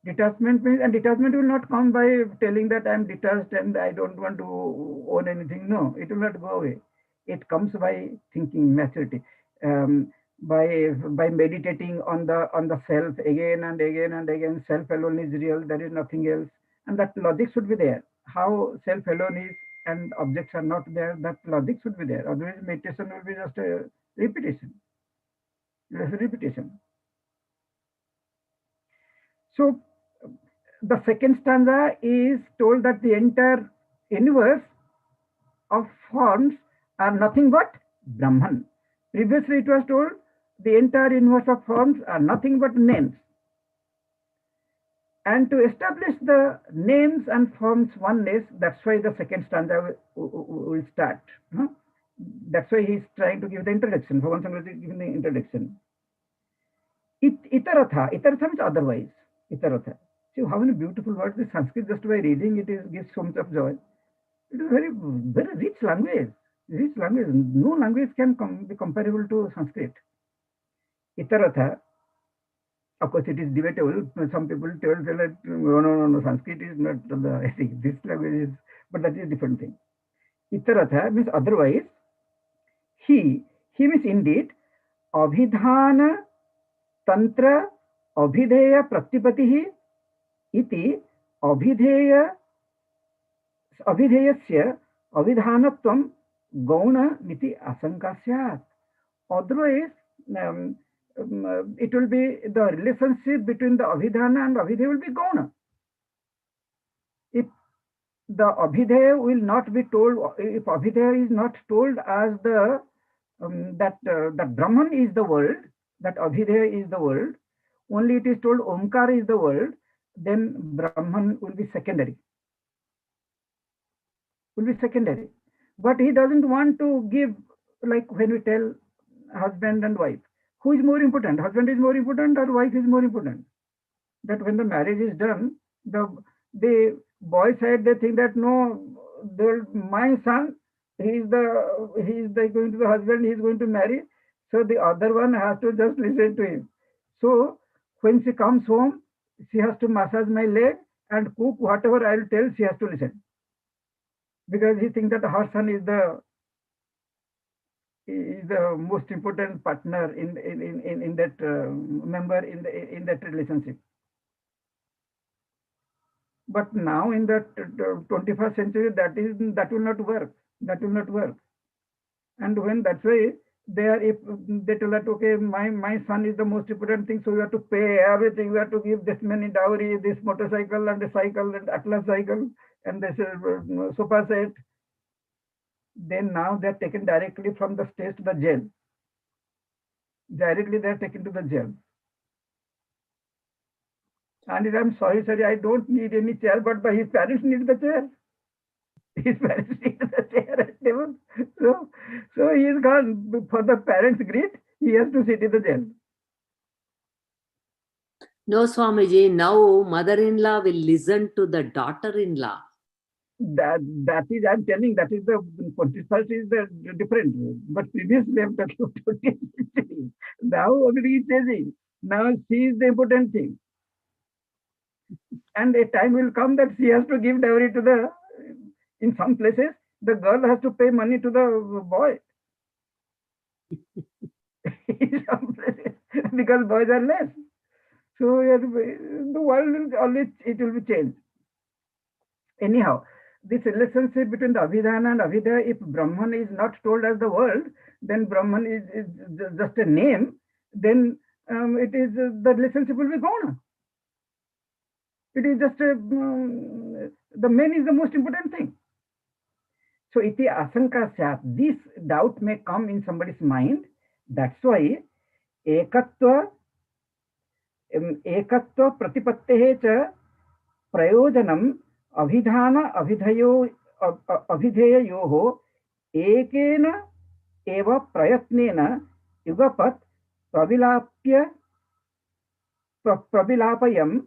Detachment means, and detachment will not come by telling that I am detached and I don't want to own anything. No, it will not go away. It comes by thinking, maturity, by meditating on the self again and again and again. Self alone is real. There is nothing else, and that logic should be there. How self alone is and objects are not there. That logic should be there. Otherwise, meditation will be just a repetition. Just a repetition. So the second stanza is told that the entire universe of forms are nothing but Brahman. Previously, it was told the entire universe of forms are nothing but names. And to establish the names and forms oneness, that's why the second stanza will start. That's why he's trying to give the introduction. Bhagavan Shankaracharya is giving the introduction. Itaratha. Itaratha means otherwise. Itaratha. See how many beautiful words. The Sanskrit, just by reading it, gives so much of joy. It is very, very rich language. Rich language. No language can be comparable to Sanskrit. Itaratha. Of course, it is debatable. Some people tell that no, Sanskrit is not the ethic. This language is, but that is a different thing. Itaratha means otherwise. He means indeed. Abhidhana Tantra Abhideya Pratipatihi iti Abhideya Abhideyasya Abhidhanatvam Gauna Niti Asanka Syat. Otherwise, it will be the relationship between the Abhidhana and Abhideya will be Gauna. If the Abhideya will not be told, if Abhideya is not told as the that Brahman is the world, that Abhideya is the world, only it is told Omkar is the world, then Brahman will be secondary. Will be secondary. But he doesn't want to give, like when we tell husband and wife, who is more important? Husband is more important or wife is more important? That when the marriage is done, the boy side, they think that no, my son, he is going to the husband, he is going to marry, so the other one has to just listen to him. So when she comes home, she has to massage my leg and cook whatever I will tell, she has to listen, because he thinks that her son is the most important partner in that member in that relationship. But now in the 21st century, that will not work. That will not work. And when that's why if they tell that okay, my son is the most important thing, so you have to pay everything. You have to give this many dowry, this motorcycle and the cycle and Atlas cycle and this sofa set. Then now they are taken directly from the stage to the jail. Directly they are taken to the jail. And I'm sorry, I don't need any chair, but his parents need the chair. His parents need the chair at table. So he is gone. For the parents' greed, he has to sit in the jail. No, Swamiji, now mother-in-law will listen to the daughter-in-law. That is, I'm telling, that is the 21st is the different. But previously I'm talking about 20th century. Now already is changing. Now she is the important thing. And a time will come that she has to give dowry to the, in some places, the girl has to pay money to the boy. In some places, because boys are less. So the world will always, it will be changed. Anyhow, this relationship between the Abhidhana and Abhidaya, if Brahman is not told as the world, then Brahman is just a name, then it is the relationship will be gone. It is just the main is the most important thing. So iti asanka syat, this doubt may come in somebody's mind. That's why ekatva ekatva pratipattehe cha prayojanam अभिधान अभिधयो अभिधेययोः एकेन एव प्रयत्नेन युगपत् प्रविलाप्य प्रविलापयं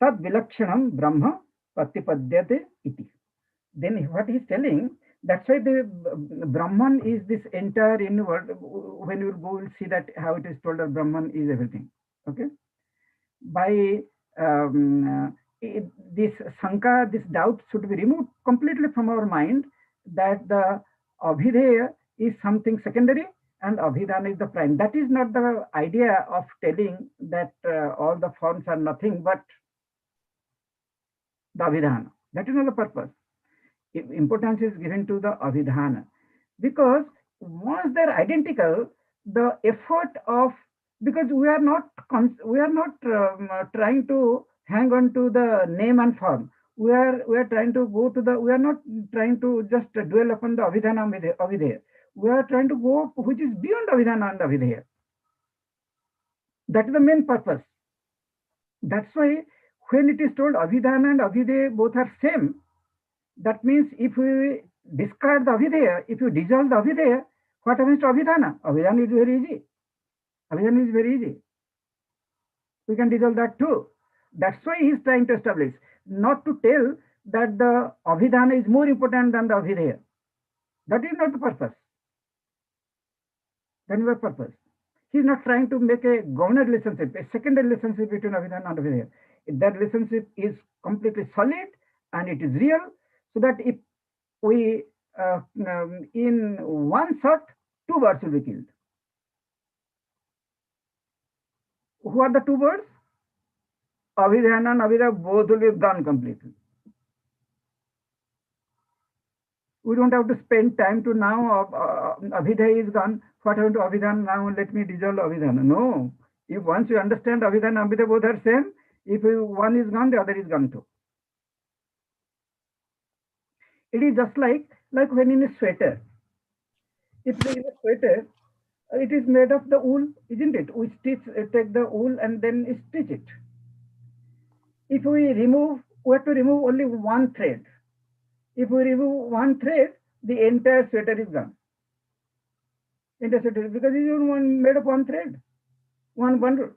तद् विलक्षणं ब्रह्म प्रतिपद्यते इति. Then what he is telling, that's why the Brahman is this entire universe. When you go, you'll see that how it is told that Brahman is everything. Okay, by this sanka, this doubt should be removed completely from our mind, that the abhideya is something secondary and abhidhana is the prime. That is not the idea of telling that all the forms are nothing but the abhidhana. That is not the purpose. Importance is given to the abhidhana, because once they're identical, the effort of, because we are not trying to hang on to the name and form. We are trying to go to the, we are not trying to just dwell upon the abhidhana and avideya. We are trying to go which is beyond abhidhana and avideya. That is the main purpose. That's why when it is told abhidhana and avideya both are same, that means if we discard the avideya, if you dissolve the avideya, what happens to abhidhana? Abhidhana is very easy. Abhidhana is very easy. We can dissolve that too. That's why he is trying to establish, not to tell that the abhidhana is more important than the avideya. That is not the purpose. That is the purpose. He is not trying to make a governor relationship, a secondary relationship between abhidhana and avideya. That relationship is completely solid and it is real, so that if we, in one shot, two birds will be killed. Who are the two birds? Abhidhana and avidya both will be gone completely. We don't have to spend time to now, abhidhaya is gone, what happened to abhidhana, now let me dissolve abhidhana. No. If once you understand abhidhana and avidya both are same, if one is gone, the other is gone too. It is just like when in a sweater. If there is a sweater, it is made of the wool, isn't it? We stitch, take the wool and then stitch it. If we remove, we have to remove only one thread. If we remove one thread, the entire sweater is gone. Entire sweater, because it is made of one thread, one bundle.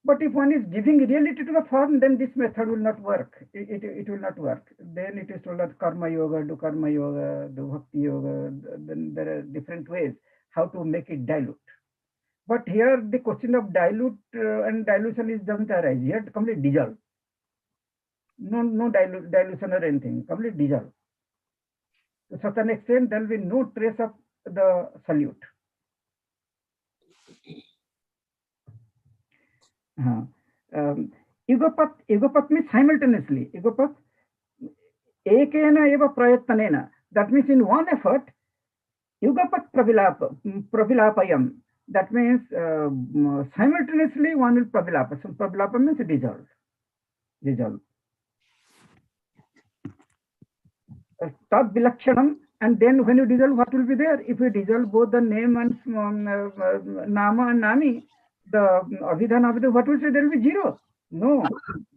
But if one is giving reality to the form, then this method will not work. It will not work. Then it is told that karma yoga, do bhakti yoga. Then there are different ways how to make it dilute. But here the question of dilute and dilution doesn't arise. Here complete dissolve. No dilution or anything. Complete dissolve. To such an extent, there will be no trace of the solute. Yugapat means simultaneously. Yugapat ekena eva prayattanena. That means in one effort, yugapat pravilapayam. That means simultaneously one will pravilapa. So pravilapa means dissolve. Dissolve. Tad vilakshanam. And then when you dissolve, what will be there? If you dissolve both the name and nama and nami, the abhidhana, what will say? There will be zero. No.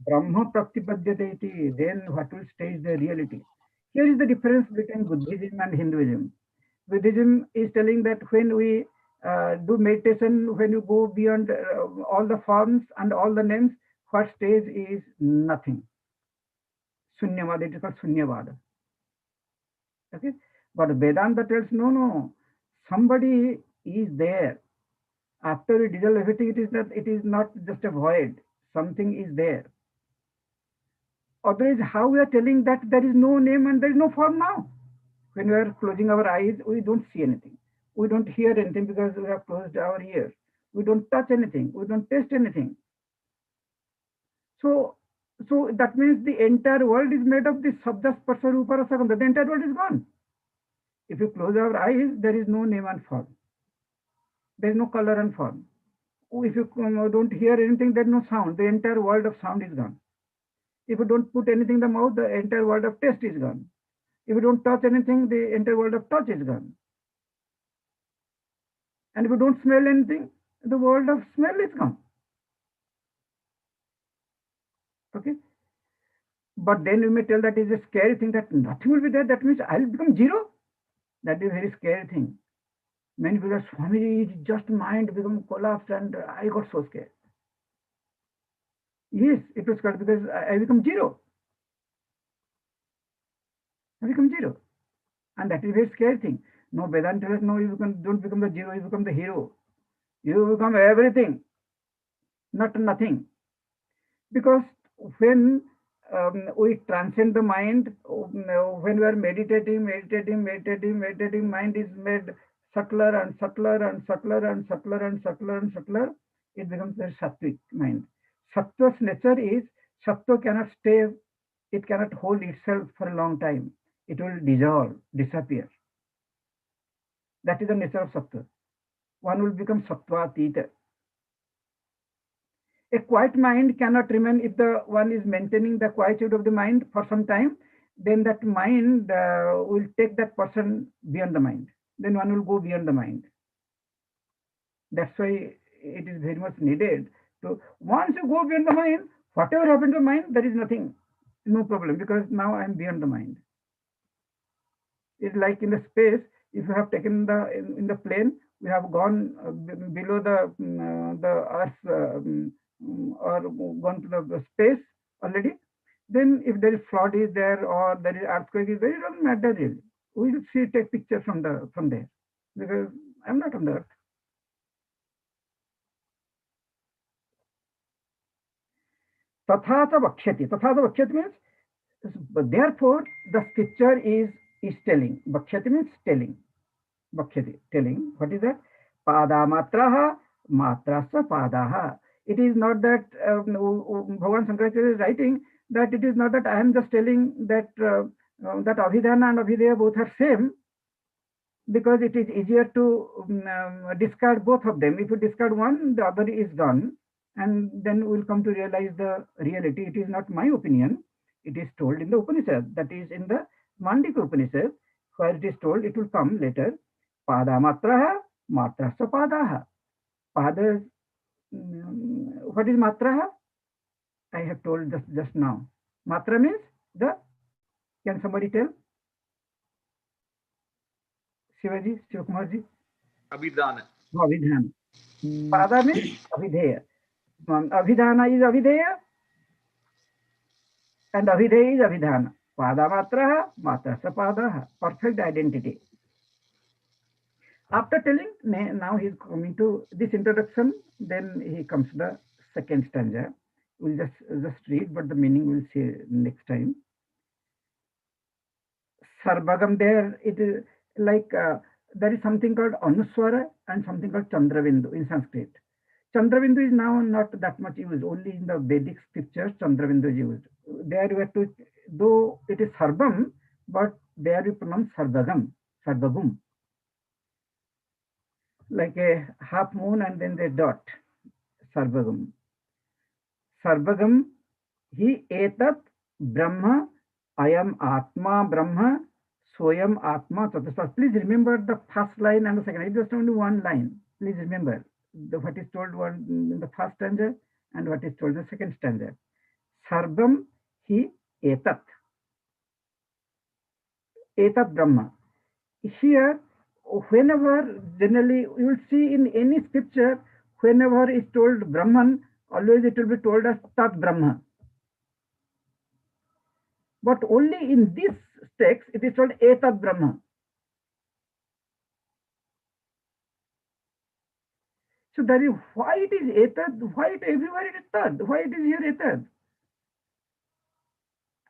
Brahma pratipadyate iti. Then what will stay is the reality. Here is the difference between Buddhism and Hinduism. Buddhism is telling that when we do meditation, when you go beyond all the forms and all the names, First stage is nothing. Sunyavada, it is called Sunyavada. Okay? But Vedanta tells no. Somebody is there. After we dissolve everything, it is not just a void. Something is there. Otherwise, how we are telling that there is no name and there is no form now? When we are closing our eyes, we don't see anything. We don't hear anything because we have closed our ears. We don't touch anything. We don't taste anything. So, so that means the entire world is made of this Sabda Sparsha Rupa Rasa Gandha. The entire world is gone. If you close our eyes, there is no name and form. There is no color and form. If you don't hear anything, there is no sound. The entire world of sound is gone. If you don't put anything in the mouth, the entire world of taste is gone. If you don't touch anything, the entire world of touch is gone. And if you don't smell anything, the world of smell is gone. Okay? But then you may tell that is a scary thing that nothing will be there. That means I will become zero. That is a very scary thing. Many people are, Swami, just mind become collapsed and I got so scared. Yes, it was scared because I become zero. I become zero. And that is a very scary thing. No, Vedanta tells, no, don't become the zero, you become the hero. You become everything, not nothing. Because when we transcend the mind, when we are meditating, mind is made subtler and subtler and subtler and subtler and subtler and subtler. It becomes a sattvic mind. Sattva's nature is, sattva cannot stay, it cannot hold itself for a long time. It will dissolve, disappear. That is the nature of sattva. One will become sattva-atita. A quiet mind cannot remain if the one is maintaining the quietude of the mind for some time. Then that mind will take that person beyond the mind. Then one will go beyond the mind. That's why it is very much needed. So once you go beyond the mind, whatever happened to the mind, there is nothing, no problem, because now I am beyond the mind. It's like in the space. If you have taken in the plane, we have gone below the Earth. Or gone to the space already, then if there is flood is there or there is earthquake is there, it doesn't matter really. We will see, take picture from there because I'm not on the earth. Tatha Vakshyati. Tatha Vakshyati means, therefore the scripture is telling. Vakshyati means telling. Vakshyati, telling. What is that? Pada matraha, matrasa padaha. It is not that Bhagavan Shankaracharya is writing that it is not that I am just telling that that Abhidhana and Abhideya both are same, because it is easier to discard both of them. If you discard one, the other is gone, and then we will come to realize the reality. It is not my opinion. It is told in the Upanishad, that is in the Mandukya Upanishad, where it is told, it will come later. Pada matraha, matrasa padaha. Pada, what is matraha? I have told just now. Matra means the, can somebody tell? Shivaji, Shivakumarji? Abhidhana. Abhidhana. Pada means Abhideya. Abhidhana is Abhideya and Abhideya is Abhidhana. Pada matraha, matrasa padaha. Perfect identity. After telling, now he is coming to this introduction, then he comes to the second stanza. We'll just read, but the meaning we'll see next time. Sarvagam, there it is like there is something called Anuswara and something called Chandrabindu in Sanskrit. Chandrabindu is now not that much used. Only in the Vedic scriptures Chandrabindu is used. There we have to, though it is Sarvam, but there we pronounce Sarvagam, Sarvagum. Like a half moon and then the dot. Sarvagam. Sarvagam, hi etat Brahma, I am Atma Brahma, Soyam Atma Chatusar. Please remember the first line and the second. It is just only one line. Please remember what is told in the first stanza and what is told in the second stanza. Sarvam hi etat. Etat Brahma. Here, whenever, generally, you will see in any scripture, whenever is told Brahman, always it will be told as Tat Brahma. But only in this text it is told Etat Brahma. So that is why it is Etat, why it everywhere it is Tad, why it is here Etat.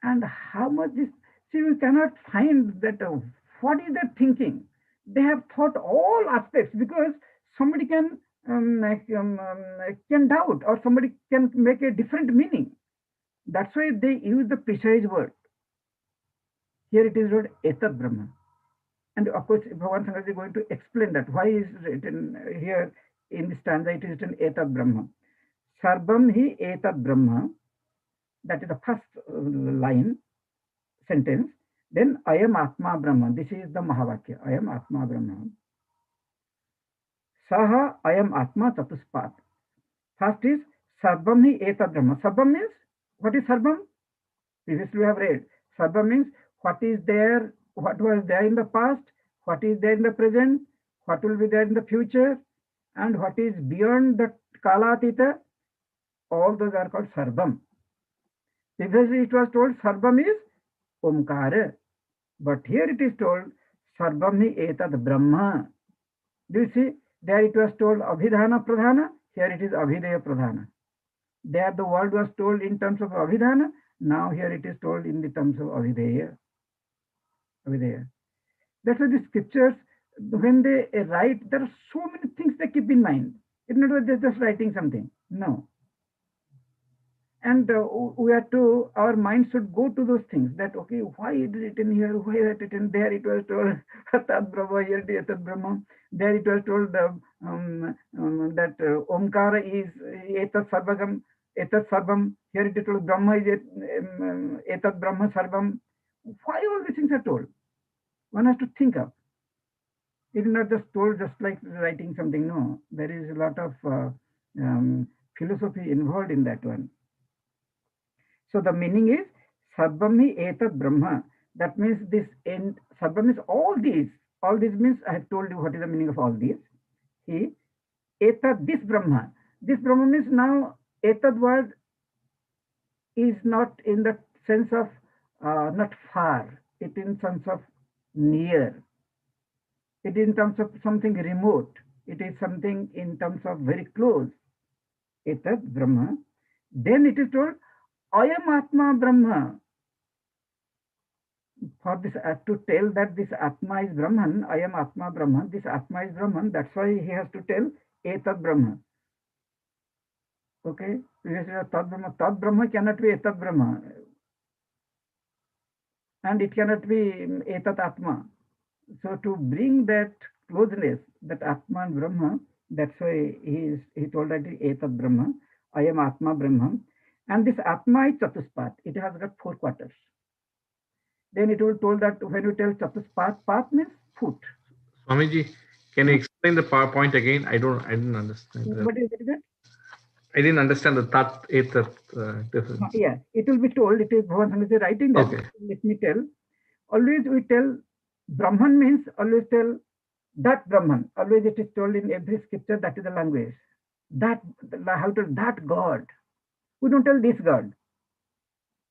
And how much is, see, we cannot find that what is their thinking. They have thought all aspects, because somebody can doubt, or somebody can make a different meaning. That's why they use the precise word. Here it is wrote Etat Brahma. And of course, Bhagavan Sangha is going to explain that why is written here in this stanza it is written Etat Brahma. Sarvam hi Etat Brahma. That is the first line, sentence. Then I am Atma Brahma. This is the Mahavakya. I am Atma Brahma. Saha I am Atma Chatuspat. First is Sarvam hi Etat Brahma. Sarvam means, what is Sarvam? Previously we have read. Sarvam means what is there, what was there in the past, what is there in the present, what will be there in the future, and what is beyond the Kalatita. All those are called Sarvam. Previously it was told Sarvam is Omkara. But here it is told Sarvam hi Etat Brahma. Do you see? There it was told Abhidhana Pradhana. Here it is Abhideya Pradhana. There the word was told in terms of Abhidhana. Now here it is told in the terms of Abhideya. Abhideya. That's why the scriptures, when they write, there are so many things they keep in mind. It's not that they're just writing something. No. And we are to, our mind should go to those things, that okay, why is it written here, why is it written there? It was told Tat Brahma, here it is Tat Brahma. There it was told that Omkara is Etat Sarvagam, Etat Sarvam. Here it is told Brahma is Etat Brahma Sarvam. Why all these things are told? One has to think of. It is not just told just like writing something. No, there is a lot of philosophy involved in that one. So the meaning is Sarvam hi Etat Brahma. That means this end, Sarvam is all these. All these means I have told you what is the meaning of all these. He Etat, this Brahma. This Brahma means now Etat word is not in the sense of not far. It in sense of near. It is in terms of something remote. It is something in terms of very close. Etat Brahma. Then it is told I am Atma Brahma. For this, to tell that this Atma is Brahman, I am Atma Brahman, this Atma is Brahman, that's why he has to tell Etat Brahma. Okay? Tat Brahma cannot be Etat Brahma. And it cannot be Etat Atma. So to bring that closeness, that Atma and Brahma, that's why he told that Etat Brahma, I am Atma Brahma. And this Atma is Chatuspat. It has got 4 quarters. Then it will told that when you tell Chatuspat, path means foot. Swamiji, can you explain the point again? I didn't understand. What is that? I didn't understand the tat ether difference. Yeah, it will be told. It is Bhavan Sangha writing that. Okay. Let me tell. Always we tell Brahman means always tell that Brahman. Always it is told in every scripture, that is the language. That, how to, that God. We don't tell this God.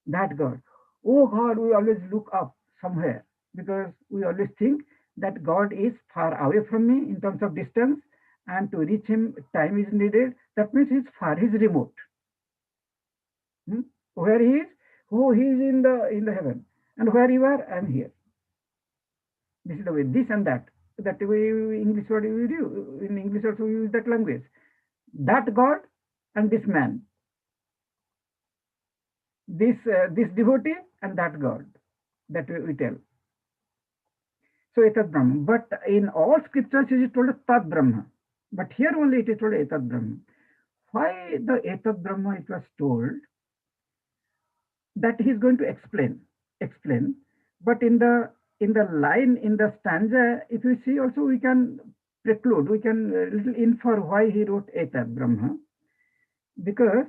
That God. Oh God, we always look up somewhere, because we always think that God is far away from me in terms of distance, and to reach him time is needed. That means he's far, he's remote. Where he is? Oh, he is in the heaven. And where you are? I am here. This is the way, this and that. That way English word we do. In English also we use that language. That God and this man. This devotee and that God. That we tell. So Etat Brahma. But in all scriptures it is told Tat Brahma. But here only it is told Etat Brahma. Why the Etat Brahma it was told? That he is going to explain. But in the line, in the stanza, if we see also, we can preclude, we can little infer why he wrote Etat Brahma. Because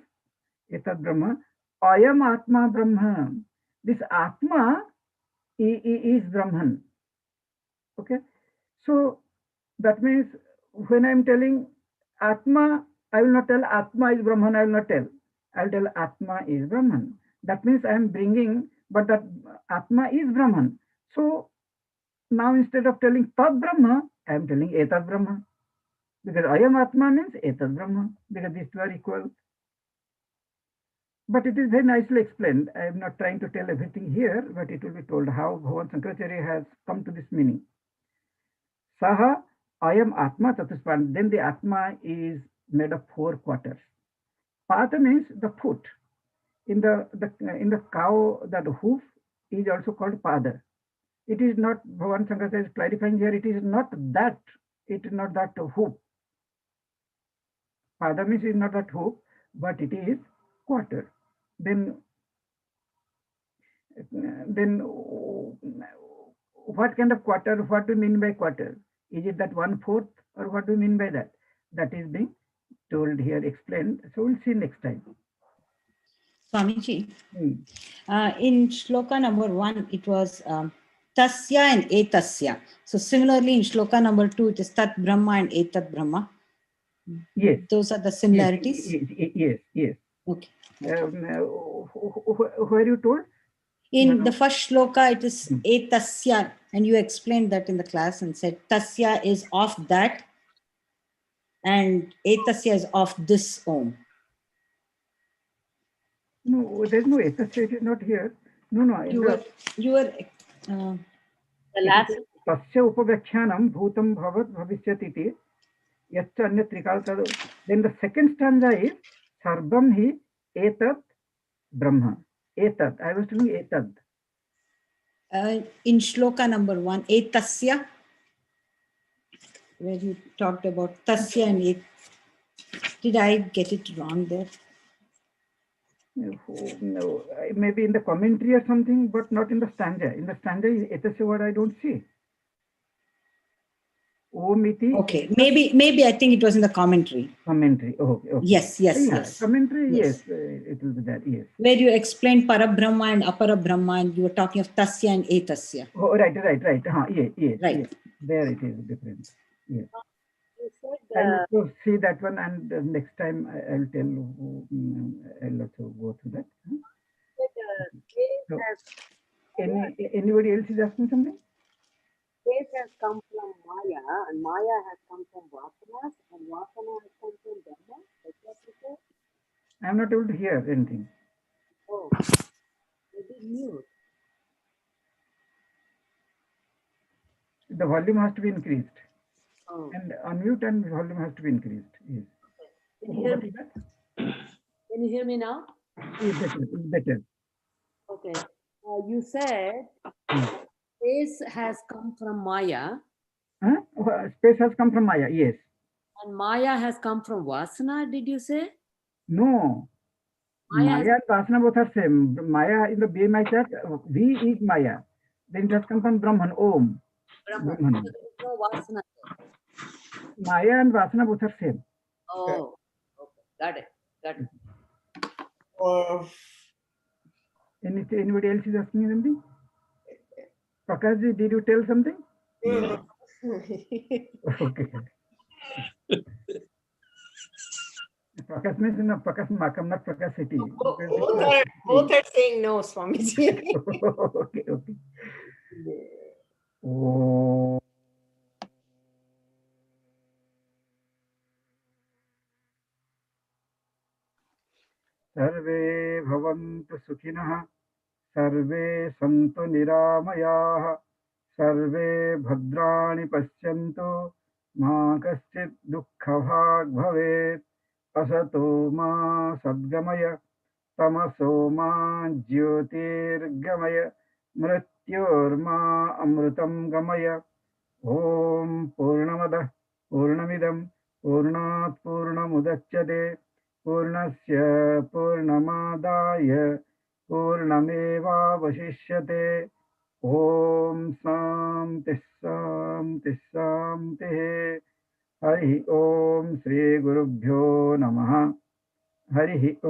Etat Brahma, I am Atma Brahma. This Atma is Brahman. Okay. So that means when I'm telling Atma I will not tell Atma is Brahman. I will not tell. I will tell Atma is Brahman. That means I am bringing, but that Atma is Brahman. So now instead of telling Tad Brahma, I am telling Etad Brahma. Because I am Atma means Etad Brahma. Because these two are equal. But it is very nicely explained. I am not trying to tell everything here, but it will be told how Bhagavan Shankaracharya has come to this meaning. Saha, I am Atma Chatuspan. Then the Atma is made of 4 quarters. Pata means the foot. In the cow, that hoof is also called pada. It is not, Bhagavan Shankaracharya is clarifying here, it is not that hoof. Pada means is not that hoof, but it is quarter. Then what kind of quarter? What do you mean by quarter? Is it that 1/4, or what do you mean by that? That is being told here, explained. So we'll see next time. Swamiji, in shloka number 1, it was tasya and etasya. So similarly, in shloka number 2, it is tat brahma and etat brahma. Yes. Those are the similarities? Yes. Okay. Where you told? In the first shloka, it is etasya, and you explained that in the class and said tasya is of that, and etasya is of this om. No, there's no etasya. It is not here. No. You were The last Tasya upavyakhyanam bhutam bhavat bhavishyati yascha anya trikal. Then the second stanza is sarvam hi etat brahma. Etat. I was telling etad. in shloka number 1, etasya, where you talked about tasya and et. Did I get it wrong there? No, maybe in the commentary or something, but not in the stanza. In the stanza, etasya word I don't see. Omiti. Okay, maybe I think it was in the commentary. Commentary. Okay. Yes. Commentary, Yes. it will be there. Yes. Where you explained Parabrahma and Aparabrahma, and you were talking of Tasya and Etasya. Oh, right. Yes. Right. Yes. There it is different. Yes. you I said will also see that one, and next time I will tell. I'll also go through that. faith So, has anybody else is asking something? faith has come from Maya, and Maya has come from Vasanas, and Vasana has come from Dhamma. That's what you said? I am not able to hear anything. Oh, maybe mute. The volume has to be increased, Oh. and unmute and volume has to be increased. Yes. Can you hear What me? is that? Can you hear me now? It's better. Okay. You said space has come from Maya, Huh? Space has come from Maya. Yes. and Maya has come from Vasana. Did you say? No. Maya and Vasana both are same. Maya in the BMI chart, V is Maya. Then it has come from Brahman, Om. Brahman. Brahman. So there is no Vasana there. Maya and Vasana both are same. Oh, okay. Got it. Anybody else is asking anything? Prakashji, did you tell something? Okay. Prakash means no, Prakash Makam, not Prakash City. Both are saying no, Swamiji. Okay. Oh. सर्वे भवन्तु सुखिनः सर्वे सन्तु निरामयाः सर्वे भद्राणि पश्यन्तु मा कश्चित् दुःखभाग् भवेत् असतो मा सद्गमय तमसो मा ज्योतिर्गमय मृत्योर्मा अमृतं गमय ॐ पूर्णमदः पूर्णमिदं पूर्णात् पूर्णमुदच्यते पूर्णस्य पूर्णमादाय पूर्णमेवावशिष्यते ॐ शान्तिः हरिः ॐ श्रीगुरुभ्यो नमः हरिः ॐ